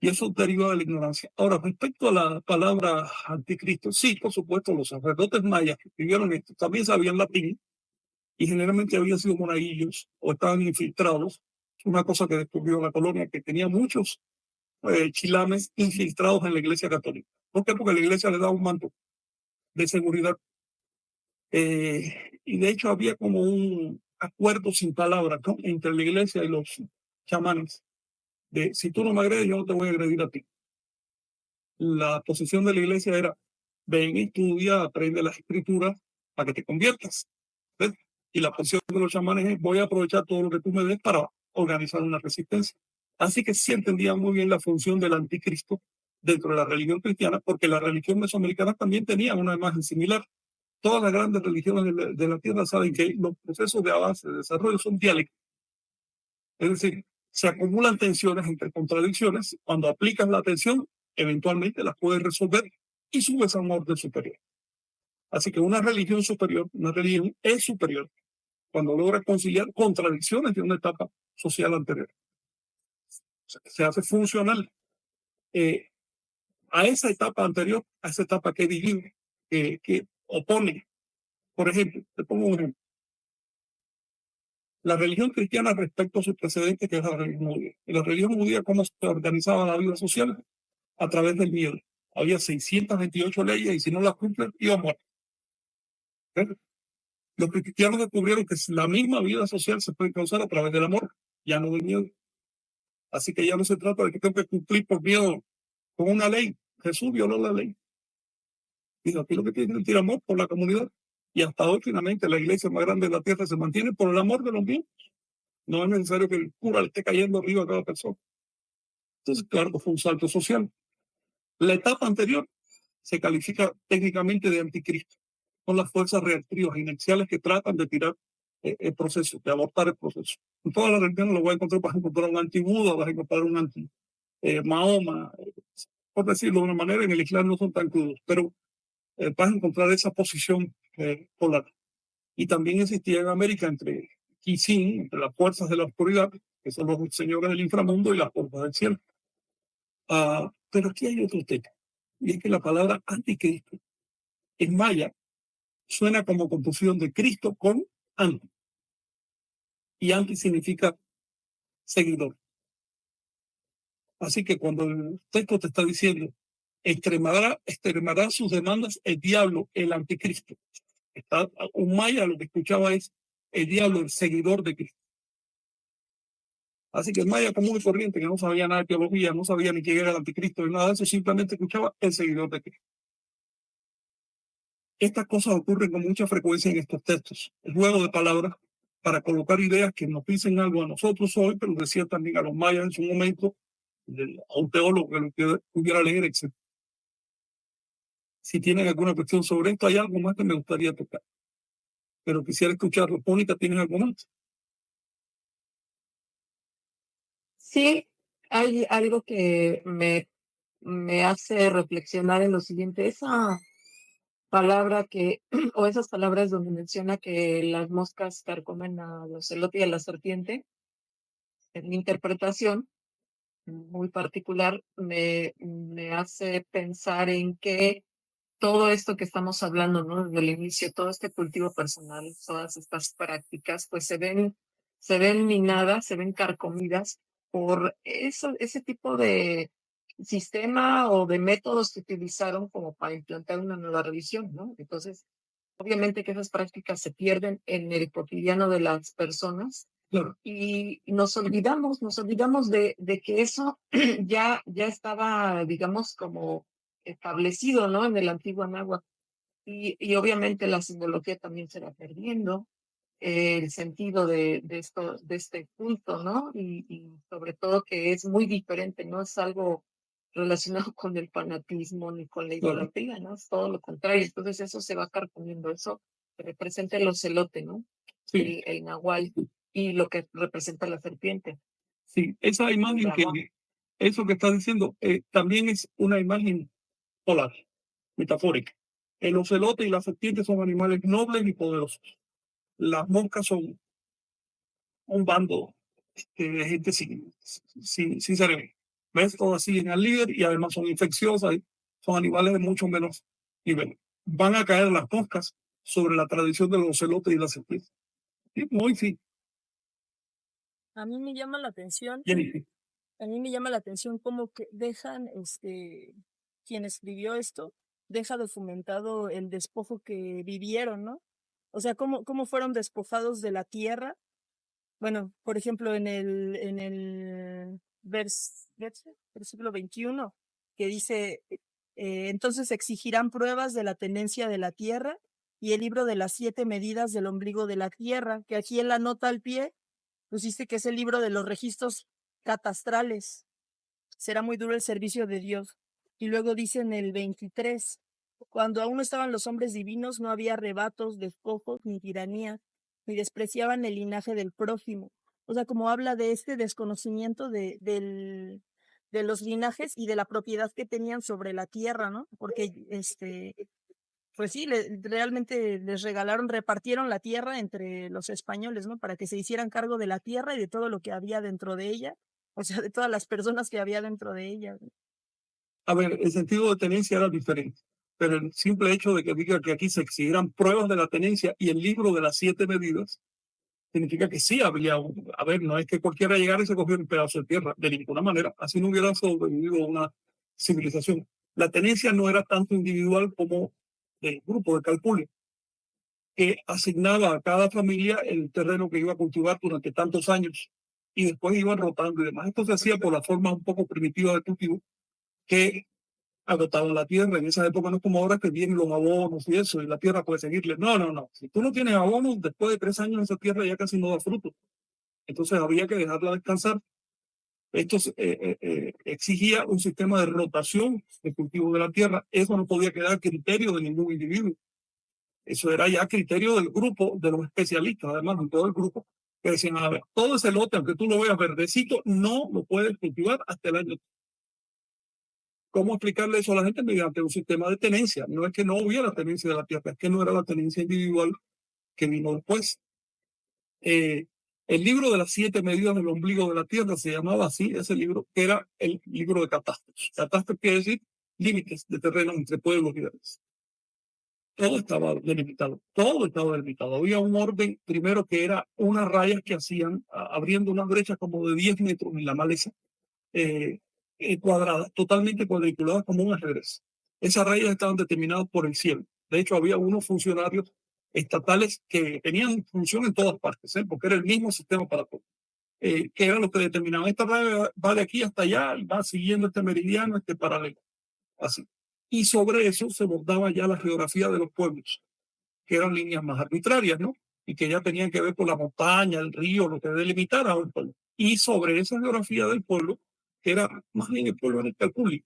Y eso deriva de la ignorancia. Ahora, respecto a la palabra anticristo, sí, por supuesto, los sacerdotes mayas que escribieron esto también sabían latín y generalmente habían sido monaguillos o estaban infiltrados. Una cosa que descubrió la colonia, que tenía muchos chilames infiltrados en la iglesia católica. ¿Por qué? Porque la iglesia le da un manto de seguridad Y de hecho había como un acuerdo sin palabras, ¿no?, entre la iglesia y los chamanes, de si tú no me agredes, yo no te voy a agredir a ti. La posición de la iglesia era: ven, estudia, aprende las escrituras para que te conviertas. ¿Ves? Y la posición de los chamanes es: voy a aprovechar todo lo que tú me des para organizar una resistencia. Así que sí entendía muy bien la función del anticristo dentro de la religión cristiana, porque la religión mesoamericana también tenía una imagen similar. Todas las grandes religiones de la tierra saben que los procesos de avance, de desarrollo son dialécticos. Es decir, se acumulan tensiones entre contradicciones. Cuando aplicas la tensión, eventualmente las puedes resolver y subes a un orden superior. Así que una religión superior, una religión es superior cuando logra conciliar contradicciones de una etapa social anterior. O sea, se hace funcional a esa etapa anterior, a esa etapa que divide, que opone. Por ejemplo, te pongo un ejemplo. La religión cristiana respecto a su precedente, que es la religión judía. En la religión judía, ¿cómo se organizaba la vida social? A través del miedo. Había 628 leyes y si no las cumplen, iba a muerte. Los cristianos descubrieron que la misma vida social se puede causar a través del amor, ya no del miedo. Así que ya no se trata de que tengo que cumplir por miedo con una ley. Jesús violó la ley. Dijo: aquí lo que tiene que sentir amor por la comunidad. Y hasta hoy, finalmente, la iglesia más grande de la tierra se mantiene por el amor de los míos. No es necesario que el cura le esté cayendo arriba a cada persona. Entonces, claro, fue un salto social. La etapa anterior se califica técnicamente de anticristo. Son las fuerzas reactivas inerciales que tratan de tirar el proceso, de abortar el proceso. En todas las religiones lo vas a encontrar: vas a encontrar un anti-Buda, vas a encontrar un anti-Mahoma, por decirlo de una manera. En el Islam no son tan crudos, pero vas a encontrar esa posición polar. Y también existía en América entre Kisin, entre las fuerzas de la oscuridad, que son los señores del inframundo, y las fuerzas del cielo. Pero aquí hay otro tema, y es que la palabra anticristo en maya suena como confusión de Cristo con anti, y anti significa seguidor. Así que cuando el texto te está diciendo extremará sus demandas el diablo, el anticristo, un maya lo que escuchaba es el diablo, el seguidor de Cristo. Así que el maya común y corriente, que no sabía nada de teología, no sabía ni quién era el anticristo ni nada de eso, simplemente escuchaba el seguidor de Cristo. Estas cosas ocurren con mucha frecuencia en estos textos. El juego de palabras para colocar ideas que nos dicen algo a nosotros hoy, pero decía también a los mayas en su momento, a un teólogo que lo pudiera leer, etc. Si tienen alguna cuestión sobre esto, hay algo más que me gustaría tocar, pero quisiera escucharlo. Mónica, ¿tienes algo más? Sí, hay algo que me hace reflexionar en lo siguiente. Esa palabra que, o esas palabras donde menciona que las moscas carcomen al ocelote y a la serpiente, en mi interpretación muy particular, me hace pensar en que todo esto que estamos hablando, ¿no? Desde el inicio, todo este cultivo personal, todas estas prácticas, pues se ven minadas, se ven carcomidas por eso, ese tipo de sistema o de métodos que utilizaron como para implantar una nueva religión, ¿no? Entonces, obviamente que esas prácticas se pierden en el cotidiano de las personas Claro. y nos olvidamos de que eso ya estaba, digamos, como establecido, ¿no? En el antiguo Anáhuac. Y obviamente la simbología también se va perdiendo, el sentido de este culto, ¿no? Y sobre todo que es muy diferente, no es algo relacionado con el fanatismo ni con la Claro. idolatría, ¿no? Es todo lo contrario. Entonces eso se va carcomiendo, eso representa el ocelote, ¿no? Sí, El nahual y lo que representa la serpiente, sí. Esa el imagen dragón. eso que estás diciendo, también es una imagen polar, metafórica. El ocelote y la serpiente son animales nobles y poderosos. Las moscas son un bando de gente sin cerebro. ¿Ves? Todas siguen al líder y además son infecciosas, son animales de mucho menos nivel. Van a caer las moscas sobre la tradición de los ocelotes y la serpiente. Sí, muy sí. A mí me llama la atención, Jennifer. a mí me llama la atención cómo que dejan, quien escribió esto, deja documentado el despojo que vivieron, ¿no? O sea, cómo fueron despojados de la tierra. Bueno, por ejemplo, en el versículo 21, que dice, entonces exigirán pruebas de la tenencia de la tierra y el libro de las 7 medidas del ombligo de la tierra, que aquí en la nota al pie pusiste que es el libro de los registros catastrales. Será muy duro el servicio de Dios. Y luego dice en el 23, cuando aún no estaban los hombres divinos, no había arrebatos, despojos, ni tiranía, ni despreciaban el linaje del prójimo. O sea, como habla de este desconocimiento de los linajes y de la propiedad que tenían sobre la tierra, ¿no? Porque, pues sí, realmente les regalaron, repartieron la tierra entre los españoles, ¿no? Para que se hicieran cargo de la tierra y de todo lo que había dentro de ella, o sea, de todas las personas que había dentro de ella. A ver, el sentido de tenencia era diferente, pero el simple hecho de que diga que aquí se exigieran pruebas de la tenencia y el libro de las 7 medidas, significa que sí había, a ver, no es que cualquiera llegara y se cogiera un pedazo de tierra, de ninguna manera, así no hubiera sobrevivido una civilización. La tenencia no era tanto individual como del grupo de Calpulli, que asignaba a cada familia el terreno que iba a cultivar durante tantos años y después iban rotando y demás. Esto se hacía por la forma un poco primitiva de cultivo que agotaban la tierra. En esa época no es como ahora que vienen los abonos y eso, y la tierra puede seguirle. No, no, no. Si tú no tienes abonos, después de 3 años esa tierra ya casi no da fruto. Entonces había que dejarla descansar. Esto exigía un sistema de rotación de cultivo de la tierra. Eso no podía quedar a criterio de ningún individuo. Eso era ya criterio del grupo, de los especialistas, además de todo el grupo, que decían, a ver, todo ese lote, aunque tú lo veas verdecito, no lo puedes cultivar hasta el año. ¿Cómo explicarle eso a la gente? Mediante un sistema de tenencia. No es que no hubiera tenencia de la tierra, es que no era la tenencia individual que vino después. El libro de las 7 medidas del ombligo de la tierra se llamaba así, ese libro, que era el libro de catastros. Catastros quiere decir límites de terreno entre pueblos y demás. Todo estaba delimitado, todo estaba delimitado. Había un orden, primero, que era unas rayas que hacían, abriendo una brecha como de 10 metros en la maleza, cuadradas, totalmente cuadriculadas como un ajedrez. Esas rayas estaban determinadas por el cielo. De hecho, había unos funcionarios estatales que tenían función en todas partes, porque era el mismo sistema para todos, que era lo que determinaban. Esta raya va de aquí hasta allá, va siguiendo este meridiano, este paralelo, así. Y sobre eso se bordaba ya la geografía de los pueblos, que eran líneas más arbitrarias, ¿no? Y que ya tenían que ver con la montaña, el río, lo que delimitara al pueblo. Y sobre esa geografía del pueblo, que era más bien el pueblo del Calpulli,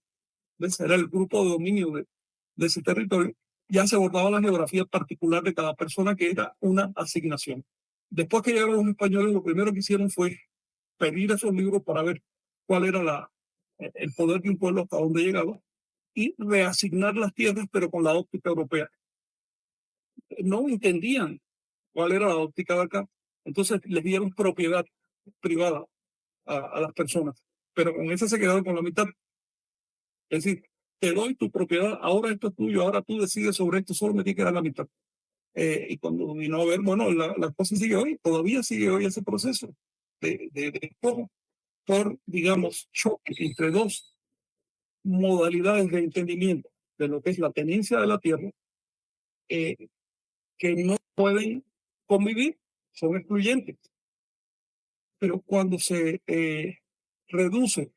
ese era el grupo de dominio de ese territorio, ya se bordaba la geografía particular de cada persona, que era una asignación. Después que llegaron los españoles, lo primero que hicieron fue pedir esos libros para ver cuál era el poder de un pueblo hasta dónde llegaba y reasignar las tierras, pero con la óptica europea. No entendían cuál era la óptica de acá, entonces les dieron propiedad privada a las personas, pero con esa se quedaron con la mitad. Es decir, te doy tu propiedad, ahora esto es tuyo, ahora tú decides sobre esto, solo me tienes que dar la mitad. Y cuando vino a ver, bueno, la cosa sigue hoy, todavía sigue hoy ese proceso de por, digamos, choque entre dos modalidades de entendimiento de lo que es la tenencia de la tierra, que no pueden convivir, son excluyentes. Pero cuando se reduce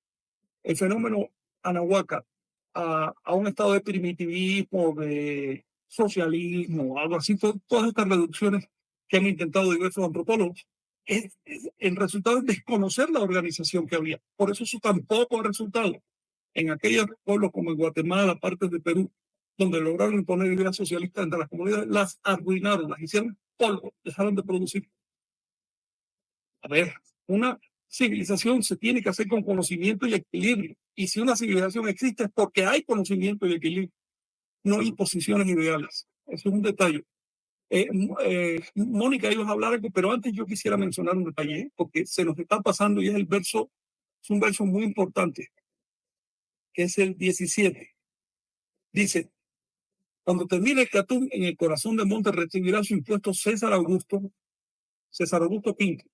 el fenómeno Anahuaca a un estado de primitivismo, de socialismo, algo así, todas estas reducciones que han intentado diversos antropólogos, el resultado es desconocer la organización que había. Por eso tampoco ha resultado en aquellos pueblos como en Guatemala, partes de Perú, donde lograron imponer ideas socialistas entre las comunidades, las arruinaron, las hicieron polvo, dejaron de producir. A ver, una civilización se tiene que hacer con conocimiento y equilibrio. Y si una civilización existe es porque hay conocimiento y equilibrio, no imposiciones ideales. Eso es un detalle. Mónica, ibas a hablar algo, pero antes yo quisiera mencionar un detalle, porque se nos está pasando y es es un verso muy importante, que es el 17. Dice, cuando termine el Catún, en el corazón del monte recibirá su impuesto César Augusto Pinto,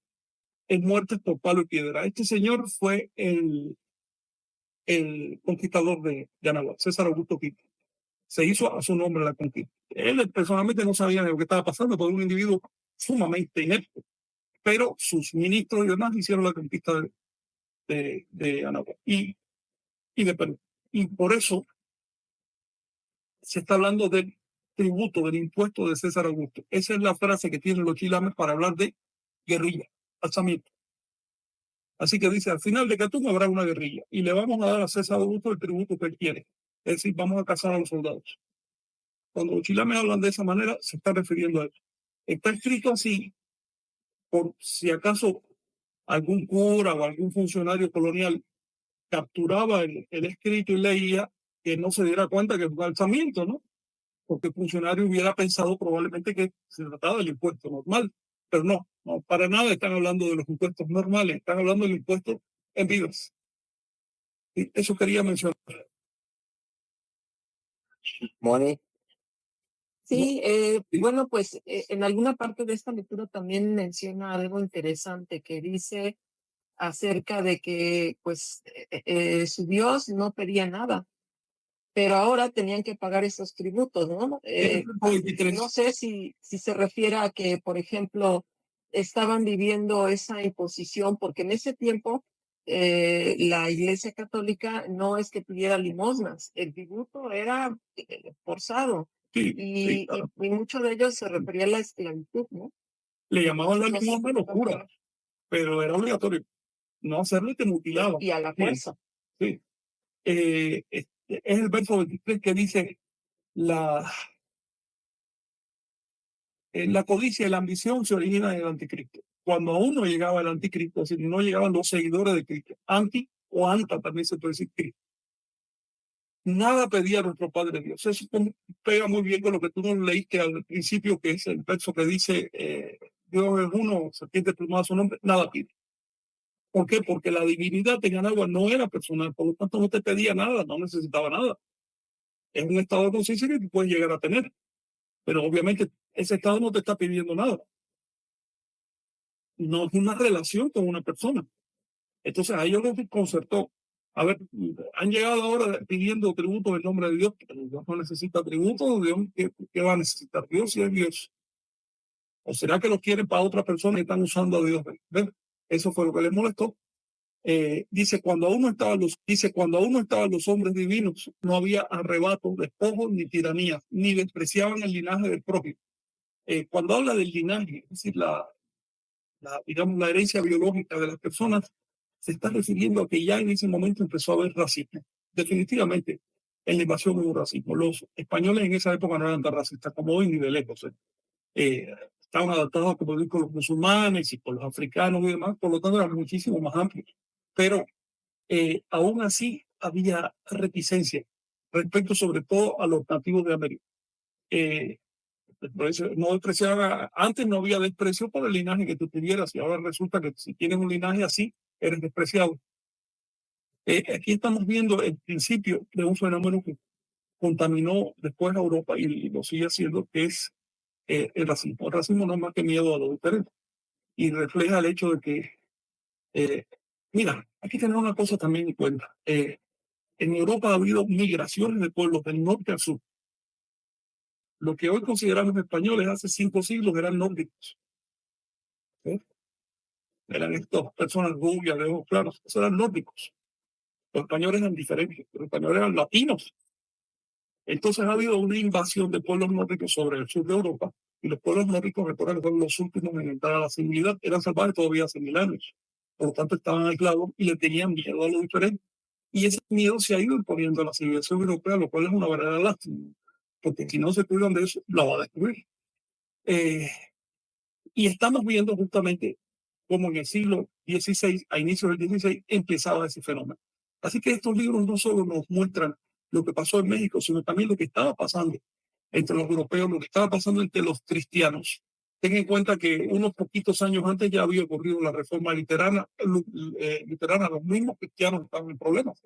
en muertes por palo y piedra. Este señor fue el conquistador de Anahuac, César Augusto Pinto. se hizo a su nombre la conquista. Él personalmente no sabía de lo que estaba pasando, porque era un individuo sumamente inepto, pero sus ministros y demás hicieron la conquista de Anáhuac y de Perú. Y por eso se está hablando del tributo, del impuesto de César Augusto. Esa es la frase que tienen los chilames para hablar de guerrilla, alzamiento. Así que dice, al final de Catún habrá una guerrilla y le vamos a dar a César Augusto el tributo que él quiere. Es decir, vamos a cazar a los soldados. Cuando los chilames hablan de esa manera, se está refiriendo a eso. Está escrito así por si acaso algún cura o algún funcionario colonial capturaba el escrito y leía, que no se diera cuenta que es un alzamiento, ¿no? Porque el funcionario hubiera pensado probablemente que se trataba del impuesto normal, pero no, para nada están hablando de los impuestos normales, están hablando del impuesto en vidas. Y eso quería mencionar. Moni, Sí, Sí. bueno, pues en alguna parte de esta lectura también menciona algo interesante que dice acerca de que pues su Dios no pedía nada, pero ahora tenían que pagar esos tributos, ¿no? No sé si se refiere a que, por ejemplo, estaban viviendo esa imposición, porque en ese tiempo la Iglesia Católica no es que pidiera limosnas, el tributo era forzado. Sí, Y claro. mucho de ellos se refería a la esclavitud, ¿no? Le llamaban la No sé limosna si locura, pero era obligatorio. No hacerlo te mutilaban. y a la fuerza. Sí. Es el verso 23 que dice, la codicia y la ambición se originan en el anticristo. Cuando aún no llegaba el anticristo, es decir, no llegaban los seguidores de Cristo, anti o anta también se puede decir Cristo. Nada pedía a nuestro Padre Dios. Eso pega muy bien con lo que tú nos leíste al principio, que es el verso que dice, Dios es uno, serpiente plumada su nombre, nada pide. ¿Por qué? Porque la divinidad de Anáhuac no era personal, por lo tanto no te pedía nada, no necesitaba nada. Es un estado de conciencia que tú puedes llegar a tener, pero obviamente ese estado no te está pidiendo nada. No es una relación con una persona. Entonces a ellos les desconcertó. A ver, han llegado ahora pidiendo tributo en nombre de Dios, pero Dios no necesita tributo. Dios, ¿qué va a necesitar Dios si es Dios? ¿O será que lo quieren para otra persona y están usando a Dios? ¿Ven? Eso fue lo que les molestó. Dice, cuando aún no estaban los hombres divinos, no había arrebato, despojos ni tiranía, ni despreciaban el linaje del propio. Cuando habla del linaje, es decir, digamos, la herencia biológica de las personas, se está refiriendo a que ya en ese momento empezó a haber racismo. Definitivamente, en la invasión hubo racismo. Los españoles en esa época no eran tan racistas como hoy ni de lejos. Estaban adaptados, como digo, con los musulmanes y con los africanos y demás, por lo tanto eran muchísimo más amplios. Pero aún así había reticencia respecto sobre todo a los nativos de América. No despreciaba, antes no había desprecio por el linaje que tú tuvieras y ahora resulta que si tienes un linaje así, eres despreciado. Aquí estamos viendo el principio de un fenómeno que contaminó después a Europa y lo sigue haciendo, que es el racismo. El racismo no es más que miedo a lo diferente y refleja el hecho de que, mira, aquí tenemos una cosa también en cuenta. En Europa ha habido migraciones de pueblos del norte al sur. Lo que hoy consideramos españoles hace 5 siglos eran nórdicos. ¿Sí? Eran estas personas rubias, de ojos claros, esos eran nórdicos. Los españoles eran diferentes, los españoles eran latinos. Entonces ha habido una invasión de pueblos nórdicos sobre el sur de Europa, y los pueblos nórdicos, recuerdan, fueron los últimos en entrar a la civilidad, eran salvajes todavía hace 1000 años. Por lo tanto, estaban aislados y le tenían miedo a lo diferente. Y ese miedo se ha ido imponiendo a la civilización europea, lo cual es una verdadera lástima, porque si no se cuidan de eso, la va a destruir. Y estamos viendo justamente cómo en el siglo XVI, a inicios del XVI, empezaba ese fenómeno. Así que estos libros no solo nos muestran lo que pasó en México, sino también lo que estaba pasando entre los europeos, lo que estaba pasando entre los cristianos. Ten en cuenta que unos poquitos años antes ya había ocurrido la reforma luterana, los mismos cristianos estaban en problemas,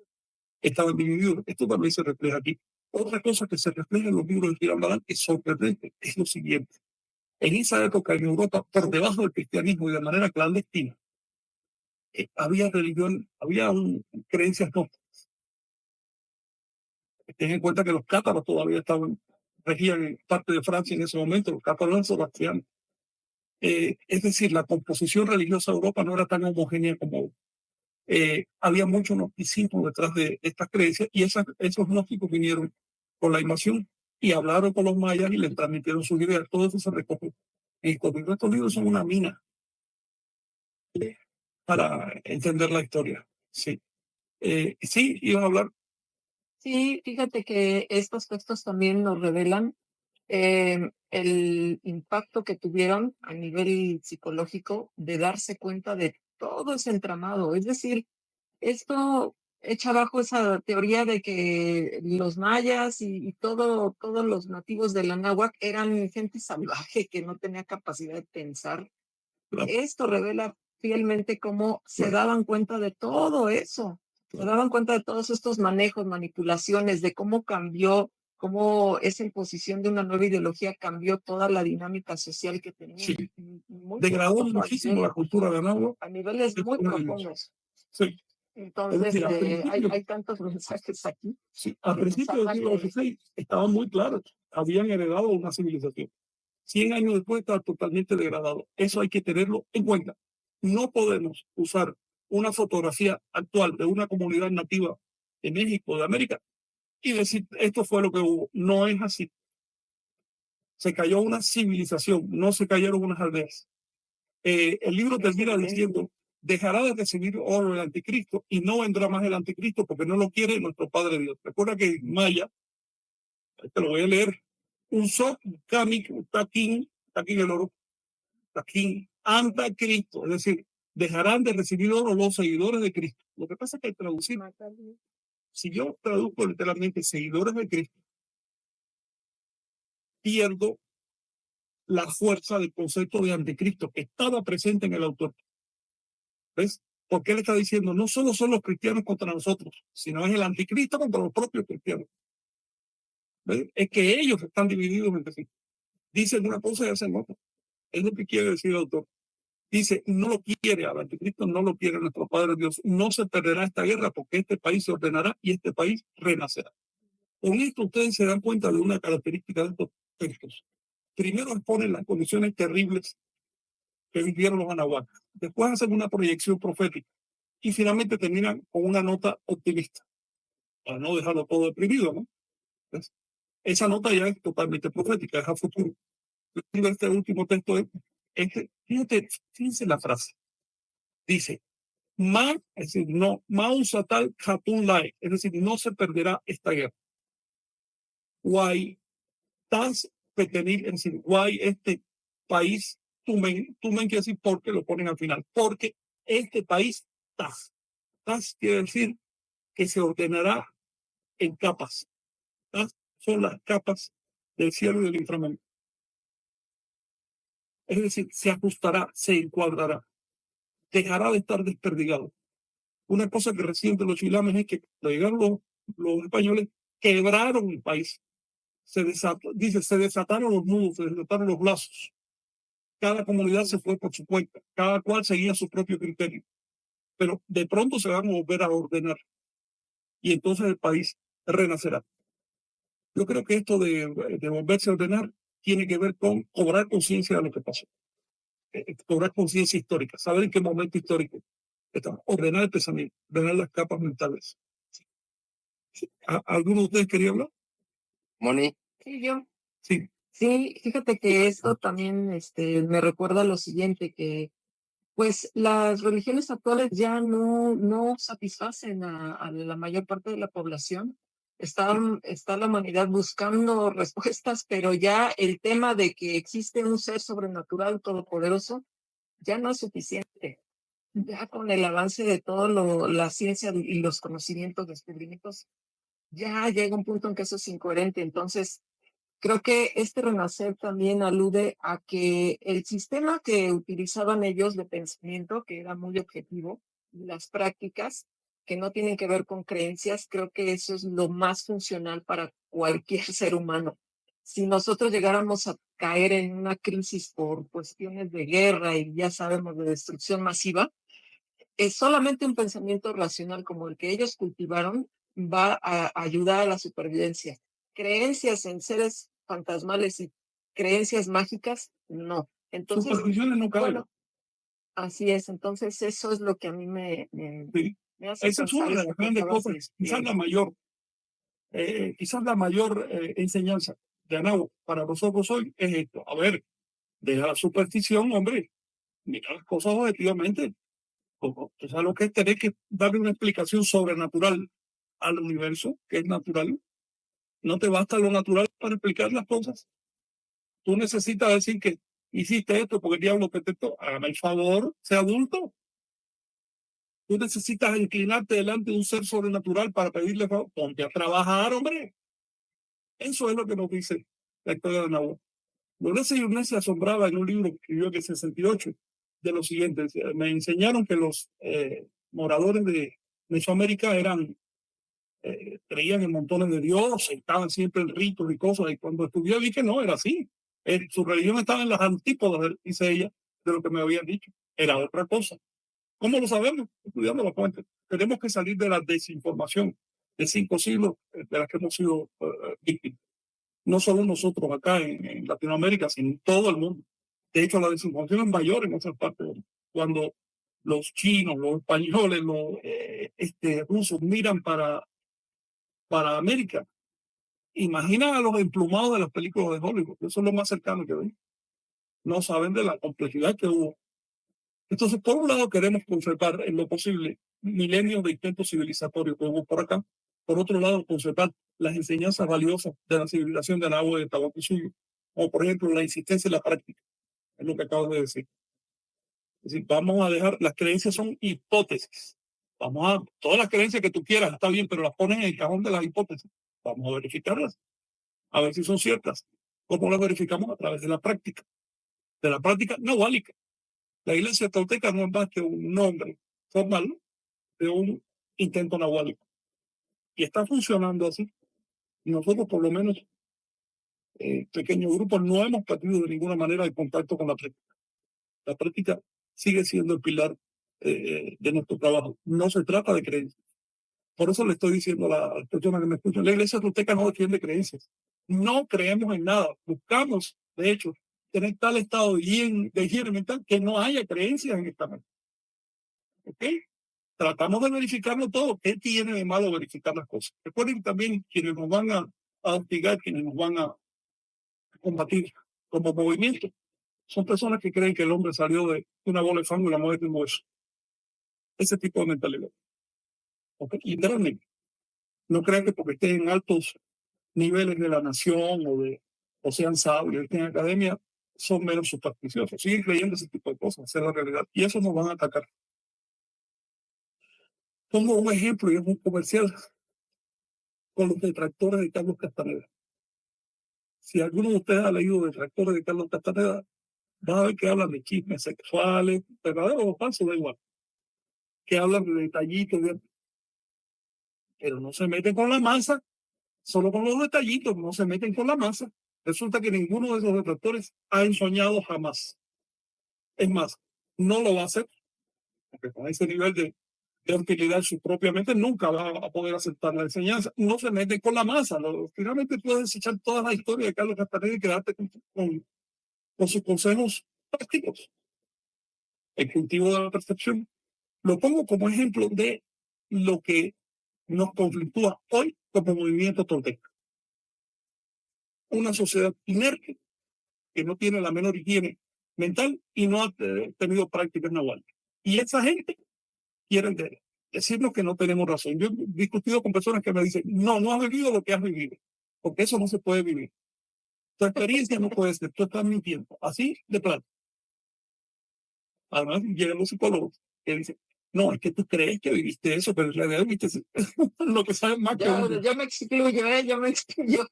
estaban divididos. Esto también se refleja aquí. Otra cosa que se refleja en los libros de Hiram Badán es sorprendente, es lo siguiente. En esa época en Europa, por debajo del cristianismo y de manera clandestina, había religión, había creencias gnósticas. Ten en cuenta que los cátaros todavía regían en parte de Francia en ese momento, los cátaros sebastianos. Es decir, la composición religiosa de Europa no era tan homogénea como hoy. Había mucho gnosticismo detrás de estas creencias y esos gnósticos vinieron con la invasión y hablaron con los mayas y les transmitieron sus ideas. Todo eso se recogió. Y estos libros son una mina para entender la historia. Sí. Sí, iban a hablar. Sí, fíjate que estos textos también nos revelan el impacto que tuvieron a nivel psicológico de darse cuenta de todo ese entramado. Es decir, esto echa abajo esa teoría de que los mayas y todos los nativos de la náhuatl eran gente salvaje que no tenía capacidad de pensar. Esto revela fielmente cómo se daban cuenta de todo eso, se daban cuenta de todos estos manejos, manipulaciones, de cómo cambió, cómo esa imposición de una nueva ideología cambió toda la dinámica social que tenían. Sí. Muy Degradó profundo, muchísimo la cultura de náhuatl. a niveles muy profundos. Sí. Entonces, decir, hay tantos mensajes aquí. Sí, al que nos principio del siglo hablan de- XVI estaban muy claros, habían heredado una civilización. 100 años después está totalmente degradado. Eso hay que tenerlo en cuenta. No podemos usar una fotografía actual de una comunidad nativa de México, de América, y decir esto fue lo que hubo. No es así. Se cayó una civilización, no se cayeron unas aldeas. El libro termina diciendo, dejará de recibir oro el anticristo y no vendrá más el anticristo porque no lo quiere nuestro Padre Dios. Recuerda que en Maya, te lo voy a leer, un sok kamik takin el oro, takin anta Cristo, es decir, dejarán de recibir oro los seguidores de Cristo. Lo que pasa es que al traducir, si yo traduzco literalmente seguidores de Cristo, pierdo la fuerza del concepto de anticristo que estaba presente en el autor. ¿Ves? Porque él está diciendo, no solo son los cristianos contra nosotros, sino es el anticristo contra los propios cristianos. ¿Ves? Es que ellos están divididos entre sí. Dicen una cosa y hacen otra. Es lo que quiere decir el autor. Dice, no lo quiere al anticristo, no lo quiere nuestro Padre Dios. No se perderá esta guerra porque este país se ordenará y este país renacerá. Con esto ustedes se dan cuenta de una característica de estos textos. Primero exponen las condiciones terribles que vivieron los anahuacas. Después hacen una proyección profética y finalmente terminan con una nota optimista, para no dejarlo todo deprimido, ¿no? Entonces, esa nota ya es totalmente profética, es a futuro. Este último texto es, fíjense la frase. Dice, es decir, no, Mausatal Hatun Lai, es decir, no se perderá esta guerra. Guay, Tas Petenil, es decir, Guay, este país, Tumen quiere decir porque lo ponen al final, porque este país, Tas quiere decir que se ordenará en capas. Tas son las capas del cielo y del inframundo. Es decir, se ajustará, se encuadrará, dejará de estar desperdigado. Una cosa que reciente los chilames es que cuando llegaron los españoles, quebraron el país. Se desataron los nudos, se desataron los lazos. Cada comunidad se fue por su cuenta, cada cual seguía su propio criterio. Pero de pronto se van a volver a ordenar y entonces el país renacerá. Yo creo que esto de volverse a ordenar tiene que ver con cobrar conciencia de lo que pasó. Cobrar conciencia histórica, saber en qué momento histórico estamos, ordenar el pensamiento, ordenar las capas mentales. ¿Alguno de ustedes quería hablar? Moni, Sí, yo. Sí. Sí, fíjate que esto también me recuerda lo siguiente, que pues las religiones actuales ya no satisfacen a la mayor parte de la población. Está la humanidad buscando respuestas, pero ya el tema de que existe un ser sobrenatural todopoderoso ya no es suficiente. Ya con el avance de todo la ciencia y los conocimientos, descubrimientos, ya llega un punto en que eso es incoherente. Entonces, creo que este renacer también alude a que el sistema que utilizaban ellos de pensamiento, que era muy objetivo, las prácticas que no tienen que ver con creencias, creo que eso es lo más funcional para cualquier ser humano. Si nosotros llegáramos a caer en una crisis por cuestiones de guerra y ya sabemos de destrucción masiva, es solamente un pensamiento racional como el que ellos cultivaron va a ayudar a la supervivencia. Creencias en seres fantasmales y creencias mágicas, no. Entonces, Supersticiones no caben. bueno, así es. Entonces, eso es lo que a mí Sí. me hace Esa es una pensar de las esto que grandes acabas cosas, de quizás la mayor enseñanza de Anáhuac para nosotros hoy es esto. A ver, deja la superstición, hombre, mira las cosas objetivamente. Como, tú sabes lo que es tener que darle una explicación sobrenatural al universo, que es natural. No te basta lo natural para explicar las cosas. Tú necesitas decir que hiciste esto porque el diablo te tentó. Hágame el favor, sea adulto. Tú necesitas inclinarte delante de un ser sobrenatural para pedirle favor. Ponte a trabajar, hombre. Eso es lo que nos dice la historia de Nahuatl. Lorenzo Yurnes se asombraba en un libro que escribió en el 68 de lo siguiente. Me enseñaron que los moradores de Mesoamérica creían en montones de dioses, estaban siempre en ritos y cosas, y cuando estudié vi que no era así. Su religión estaba en las antípodas, dice ella, de lo que me habían dicho. Era otra cosa. ¿Cómo lo sabemos? Estudiando la fuente. Tenemos que salir de la desinformación de 5 siglos de las que hemos sido víctimas. No solo nosotros acá en Latinoamérica, sino en todo el mundo. De hecho, la desinformación es mayor en otras partes del mundo. Cuando los chinos, los españoles, los rusos miran para América, imagina a los emplumados de las películas de Hollywood. Eso es lo más cercano que ven. No saben de la complejidad que hubo. Entonces, por un lado, queremos conservar en lo posible milenios de intentos civilizatorios que hubo por acá. Por otro lado, conservar las enseñanzas valiosas de la civilización de Nahua y de Tahuantinsuyo, como por ejemplo la insistencia en la práctica, es lo que acabo de decir. Es decir, vamos a dejar, las creencias son hipótesis. Todas las creencias que tú quieras, está bien, pero las pones en el cajón de las hipótesis. Vamos a verificarlas, a ver si son ciertas. ¿Cómo las verificamos? A través de la práctica nahuálica. La iglesia tolteca no es más que un nombre formal de un intento nahuálico. Y está funcionando así. Nosotros, por lo menos, pequeños grupos, no hemos perdido de ninguna manera el contacto con la práctica. La práctica sigue siendo el pilar de nuestro trabajo. No se trata de creencias. Por eso le estoy diciendo a las personas que me escuchan, la iglesia tolteca no defiende creencias. No creemos en nada. Buscamos, de hecho, tener tal estado de higiene mental que no haya creencias en esta mente. ¿Ok? Tratamos de verificarlo todo. ¿Qué tiene de malo verificar las cosas? Recuerden también quienes nos van a hostigar, quienes nos van a combatir como movimiento, son personas que creen que el hombre salió de una bola de fango y la mujer de un hueso. Ese tipo de mentalidad. ¿Okay? Literalmente. No crean que porque estén en altos niveles de la nación o sean sabios, estén en academia, son menos supersticiosos. Siguen creyendo ese tipo de cosas, esa es la realidad. Y eso nos van a atacar. Pongo un ejemplo y es un comercial con los detractores de Carlos Castaneda. Si alguno de ustedes ha leído detractores de Carlos Castaneda, va a ver que hablan de chismes sexuales, verdaderos o falsos, da igual. Que hablan de detallitos, pero no se meten con la masa, solo con los detallitos, no se meten con la masa. Resulta que ninguno de esos detractores ha ensoñado jamás. Es más, no lo va a hacer, porque con ese nivel de hostilidad su propia mente nunca va a poder aceptar la enseñanza. No se meten con la masa. Finalmente puedes echar toda la historia de Carlos Castaneda y quedarte con sus consejos prácticos. El cultivo de la percepción. Lo pongo como ejemplo de lo que nos conflictúa hoy como movimiento tolteca. Una sociedad inerte que no tiene la menor higiene mental y no ha tenido prácticas nahuales. Y esa gente quiere decirnos que no tenemos razón. Yo he discutido con personas que me dicen, no has vivido lo que has vivido, porque eso no se puede vivir. Tu experiencia no puede ser, tú estás mintiendo. Así de plano. Además, llegan los psicólogos que dicen, no, es que tú crees que viviste eso, pero en realidad viviste lo que sabes más que uno. Yo me excluyo, yo me excluyo.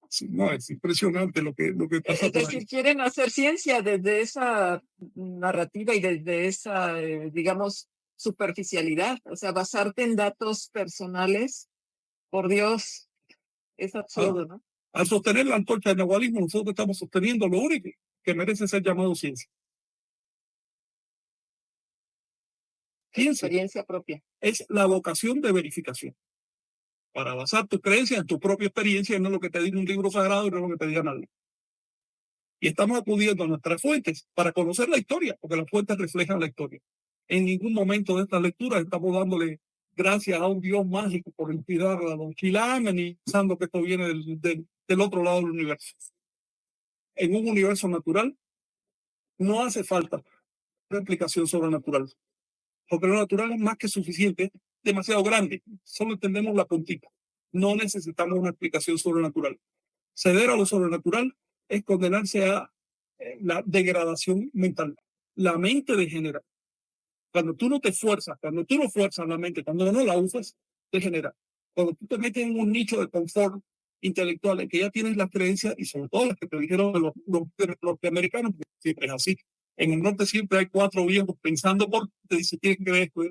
Sí, no, es impresionante lo que pasa Es por decir, ahí. quieren hacer ciencia desde esa narrativa y desde esa, digamos, superficialidad. O sea, basarte en datos personales, por Dios, es absurdo, ¿no? Al sostener la antorcha del nahualismo, nosotros estamos sosteniendo lo único que merece ser llamado ciencia. Ciencia Experiencia propia. es la vocación de verificación. para basar tu creencia en tu propia experiencia y no en lo que te diga un libro sagrado y no en lo que te diga nadie. Y estamos acudiendo a nuestras fuentes para conocer la historia, porque las fuentes reflejan la historia. En ningún momento de esta lectura estamos dándole gracias a un Dios mágico por inspirar a Don Quilamen y pensando que esto viene del otro lado del universo. En un universo natural no hace falta una explicación sobrenatural, porque lo natural es más que suficiente, demasiado grande, solo entendemos la puntita. No necesitamos una explicación sobrenatural. Ceder a lo sobrenatural es condenarse a la degradación mental. La mente degenera. Cuando tú no te esfuerzas, cuando tú no fuerzas la mente, cuando no la usas, degenera. Cuando tú te metes en un nicho de confort intelectual en que ya tienes las creencias, y sobre todo las que te dijeron los norteamericanos, porque siempre es así. En el norte siempre hay 4 viejos pensando por te dicen, tienes que creer esto.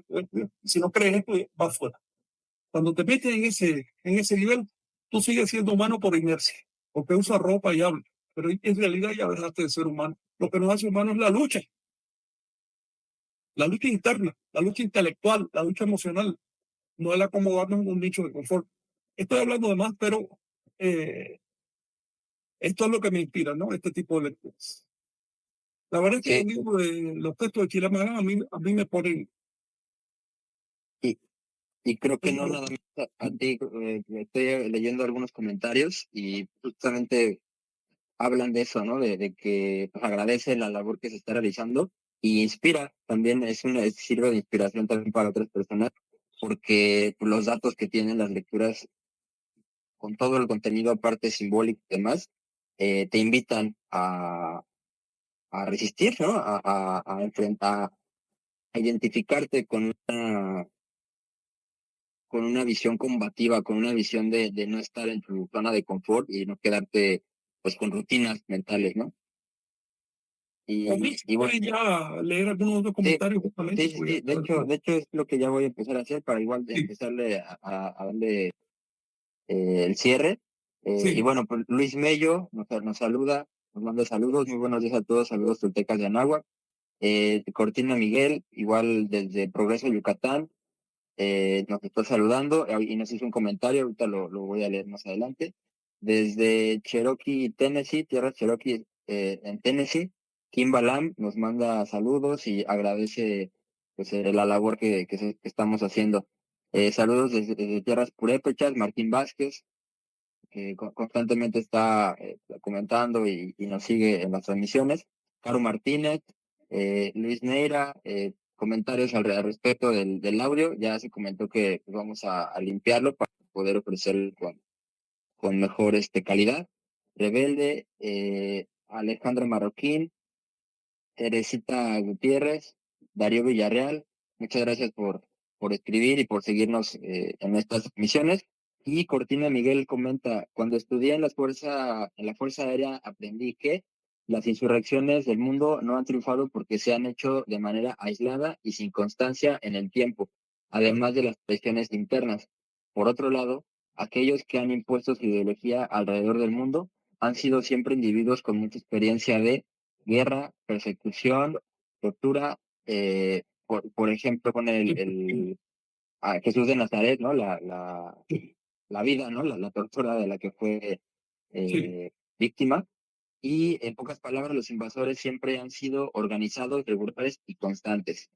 Si no crees esto, vas fuera. Cuando te metes en ese nivel, tú sigues siendo humano por inercia, porque usa ropa y habla, pero en realidad ya dejaste de ser humano. Lo que nos hace humanos es la lucha interna, la lucha intelectual, la lucha emocional, no el acomodarnos en un nicho de confort. Estoy hablando de más, pero esto es lo que me inspira, ¿no? Este tipo de lecturas. La verdad es que Sí, los textos de Chilamagán a mí me ponen... y creo que no nada más a ti, estoy leyendo algunos comentarios y justamente hablan de eso, ¿no? De que pues, agradece la labor que se está realizando y inspira también, sirve de inspiración también para otras personas, porque pues, los datos que tienen las lecturas, con todo el contenido aparte simbólico y demás, te invitan a resistir, ¿no? A enfrentar, a identificarte con una visión combativa, con una visión de no estar en tu zona de confort y no quedarte pues con rutinas mentales, ¿no? Y bueno, Pueden ya leer algunos otros sí, comentarios justamente. sí. De hecho es lo que ya voy a empezar a hacer para igual Sí, empezarle a darle el cierre. Y sí. bueno, pues Luis Mello nos saluda, nos manda saludos, muy buenos días a todos, saludos toltecas de Anáhuac. Cortina Miguel, igual desde Progreso, Yucatán, nos está saludando y nos hizo un comentario, ahorita lo voy a leer más adelante. Desde Cherokee, Tennessee, tierra Cherokee en Tennessee, Kim Balam nos manda saludos y agradece pues, la labor que estamos haciendo. Saludos desde tierras purépechas, Martín Vázquez, que constantemente está comentando y nos sigue en las transmisiones. Caro Martínez, Luis Neira, comentarios al respecto del audio. Ya se comentó que vamos a limpiarlo para poder ofrecerlo con mejor calidad. Rebelde, Alejandro Marroquín, Teresita Gutiérrez, Darío Villarreal, muchas gracias por escribir y por seguirnos en estas misiones. Y Cortina Miguel comenta, cuando estudié en la Fuerza Aérea aprendí que las insurrecciones del mundo no han triunfado porque se han hecho de manera aislada y sin constancia en el tiempo, además de las presiones internas. Por otro lado, aquellos que han impuesto su ideología alrededor del mundo han sido siempre individuos con mucha experiencia de guerra, persecución, tortura, por ejemplo, con a Jesús de Nazaret, ¿no? La vida, ¿no? La tortura de la que fue Sí. víctima. Y en pocas palabras, los invasores siempre han sido organizados, regulares y constantes.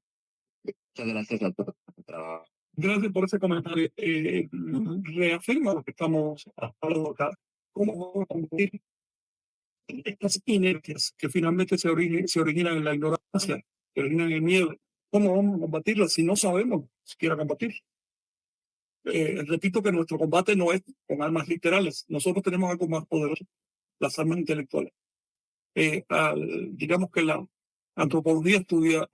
Muchas gracias a todos por su trabajo. Gracias por ese comentario. Reafirma lo que estamos hablando acá. ¿Cómo vamos a combatir estas inercias que finalmente se originan en la ignorancia, se originan en el miedo? ¿Cómo vamos a combatirlas si no sabemos siquiera combatir? Repito que nuestro combate no es con armas literales. Nosotros tenemos algo más poderoso, las armas intelectuales. Digamos que la antropología estudia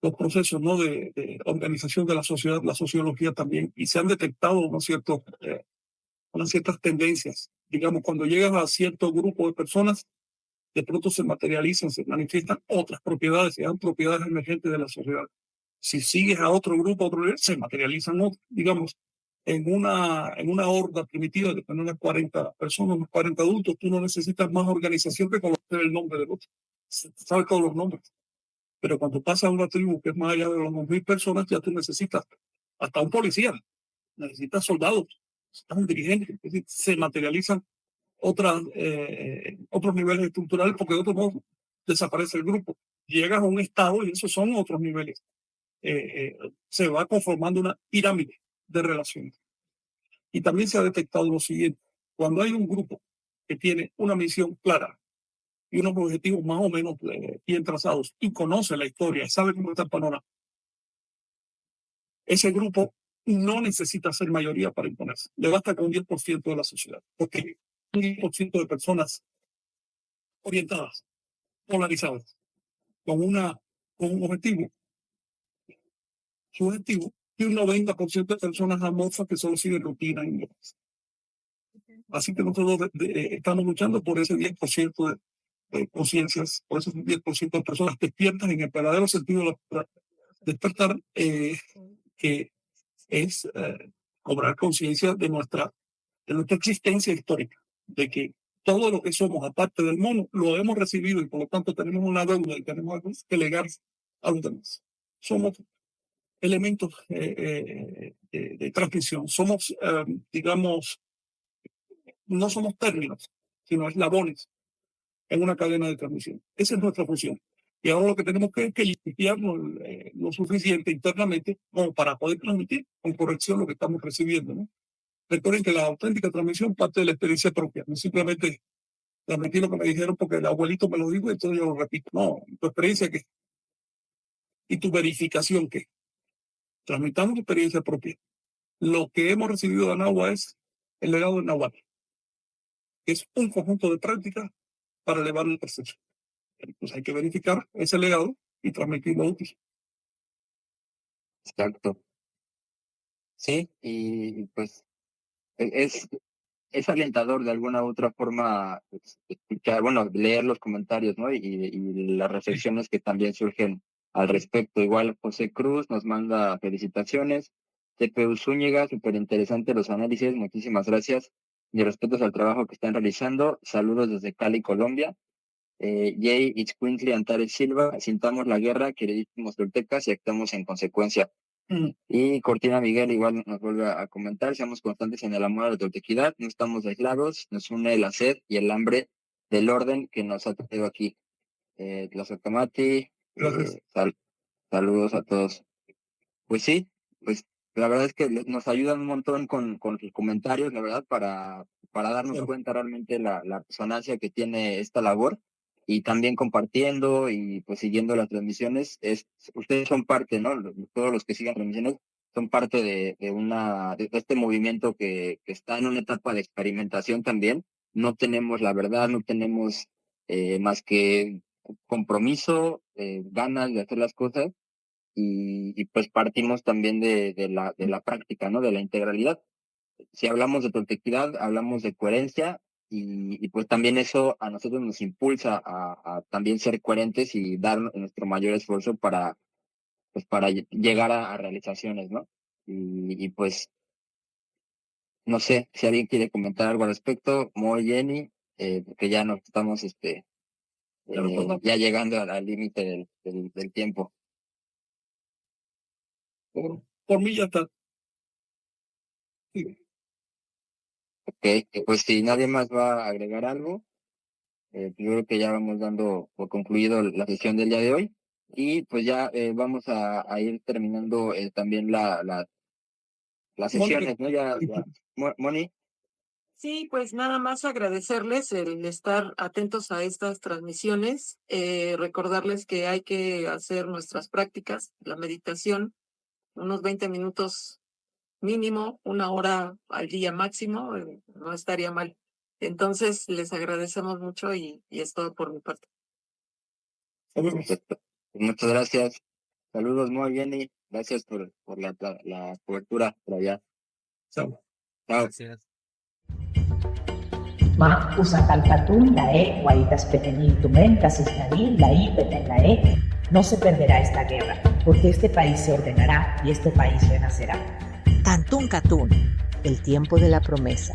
los procesos, ¿no? de organización de la sociedad, la sociología también, y se han detectado unas ciertas tendencias. Digamos, cuando llegas a cierto grupo de personas, de pronto se materializan, se manifiestan otras propiedades, se dan propiedades emergentes de la sociedad. Si sigues a otro grupo, a otro nivel, se materializan otras. Digamos, en una horda primitiva de tener unas 40 personas, unos 40 adultos, tú no necesitas más organización que conocer el nombre del otro. Sabes todos los nombres. Pero cuando pasa a una tribu que es más allá de los 2.000 personas, ya tú necesitas hasta un policía necesitas soldados, necesitas un dirigente, es decir, se materializan otros niveles estructurales porque de otro modo desaparece el grupo. Llegas a un estado y esos son otros niveles. Se va conformando una pirámide de relaciones. Y también se ha detectado lo siguiente: cuando hay un grupo que tiene una misión clara y unos objetivos más o menos bien trazados y conoce la historia y sabe cómo está el panorama, ese grupo no necesita ser mayoría para imponerse. Le basta con un 10% de la sociedad, porque un 10% de personas orientadas, polarizadas, con un objetivo subjetivo, y un 90% de personas amorfas que solo siguen rutina y demás. Así que nosotros estamos luchando por ese 10% de conciencias, por esos 10% de personas despiertas en el verdadero sentido de la despertar, que es cobrar conciencia de nuestra existencia histórica, de que todo lo que somos, aparte del mono, lo hemos recibido y por lo tanto tenemos una deuda y tenemos algo que legar a los demás. Somos elementos de transmisión, somos, digamos, no somos términos, sino eslabones en una cadena de transmisión. Esa es nuestra función. Y ahora lo que tenemos que es que limpiarnos lo suficiente internamente como para poder transmitir con corrección lo que estamos recibiendo, ¿no? Recuerden que la auténtica transmisión parte de la experiencia propia, no simplemente transmitir lo que me dijeron porque el abuelito me lo dijo y entonces yo lo repito. No, tu experiencia qué y tu verificación qué. Transmitamos tu experiencia propia. Lo que hemos recibido de Nahua es el legado de Nahuatl, que es un conjunto de prácticas para elevar la percepción. Entonces hay que verificar ese legado y transmitirlo útil. Exacto. Sí, y pues es alentador de alguna u otra forma escuchar, bueno, leer los comentarios, ¿no? Y las reflexiones que también surgen al respecto. Igual José Cruz nos manda felicitaciones. CPU Zúñiga, súper interesante los análisis, muchísimas gracias. Y respetos al trabajo que están realizando. Saludos desde Cali, Colombia. Jay Itzcuintli Antares Silva, sintamos la guerra, queridísimos toltecas, y actuamos en consecuencia. Y Cortina Miguel igual nos vuelve a comentar: seamos constantes en el amor a la toltequidad, no estamos aislados, nos une la sed y el hambre del orden que nos ha traído aquí. Tlazocamati, saludos a todos. Pues sí, pues la verdad es que nos ayudan un montón con sus comentarios, la verdad, para darnos cuenta realmente la resonancia que tiene esta labor, y también compartiendo y pues siguiendo las transmisiones. Ustedes son parte, ¿no? Todos los que sigan transmisiones son parte de este movimiento que está en una etapa de experimentación también. No tenemos la verdad, no tenemos más que compromiso, ganas de hacer las cosas, y pues partimos también de la práctica, ¿no? De la integralidad. Si hablamos de toltequidad, hablamos de coherencia, y pues también eso a nosotros nos impulsa a también ser coherentes y dar nuestro mayor esfuerzo para llegar a realizaciones, ¿no? Y pues no sé si alguien quiere comentar algo al respecto. Muy Jenny, porque ya nos estamos ya llegando al límite del tiempo. Por mí ya está. Sí. Ok, pues si nadie más va a agregar algo, yo creo que ya vamos dando por concluido la sesión del día de hoy, y pues ya vamos a ir terminando también las sesiones, ¿no? Ya. Moni. Sí, pues nada más agradecerles el estar atentos a estas transmisiones, recordarles que hay que hacer nuestras prácticas, la meditación, unos 20 minutos mínimo, 1 hora al día máximo, no estaría mal. Entonces, les agradecemos mucho y es todo por mi parte. Perfecto. Muchas gracias. Saludos, muy bien, y gracias por la cobertura por allá. Chao. Gracias. Ma usatalcatún la guaitas petenil tumen casisnanil la peten la no se perderá esta guerra, porque este país se ordenará y este país renacerá. Tantún Catún, el tiempo de la promesa.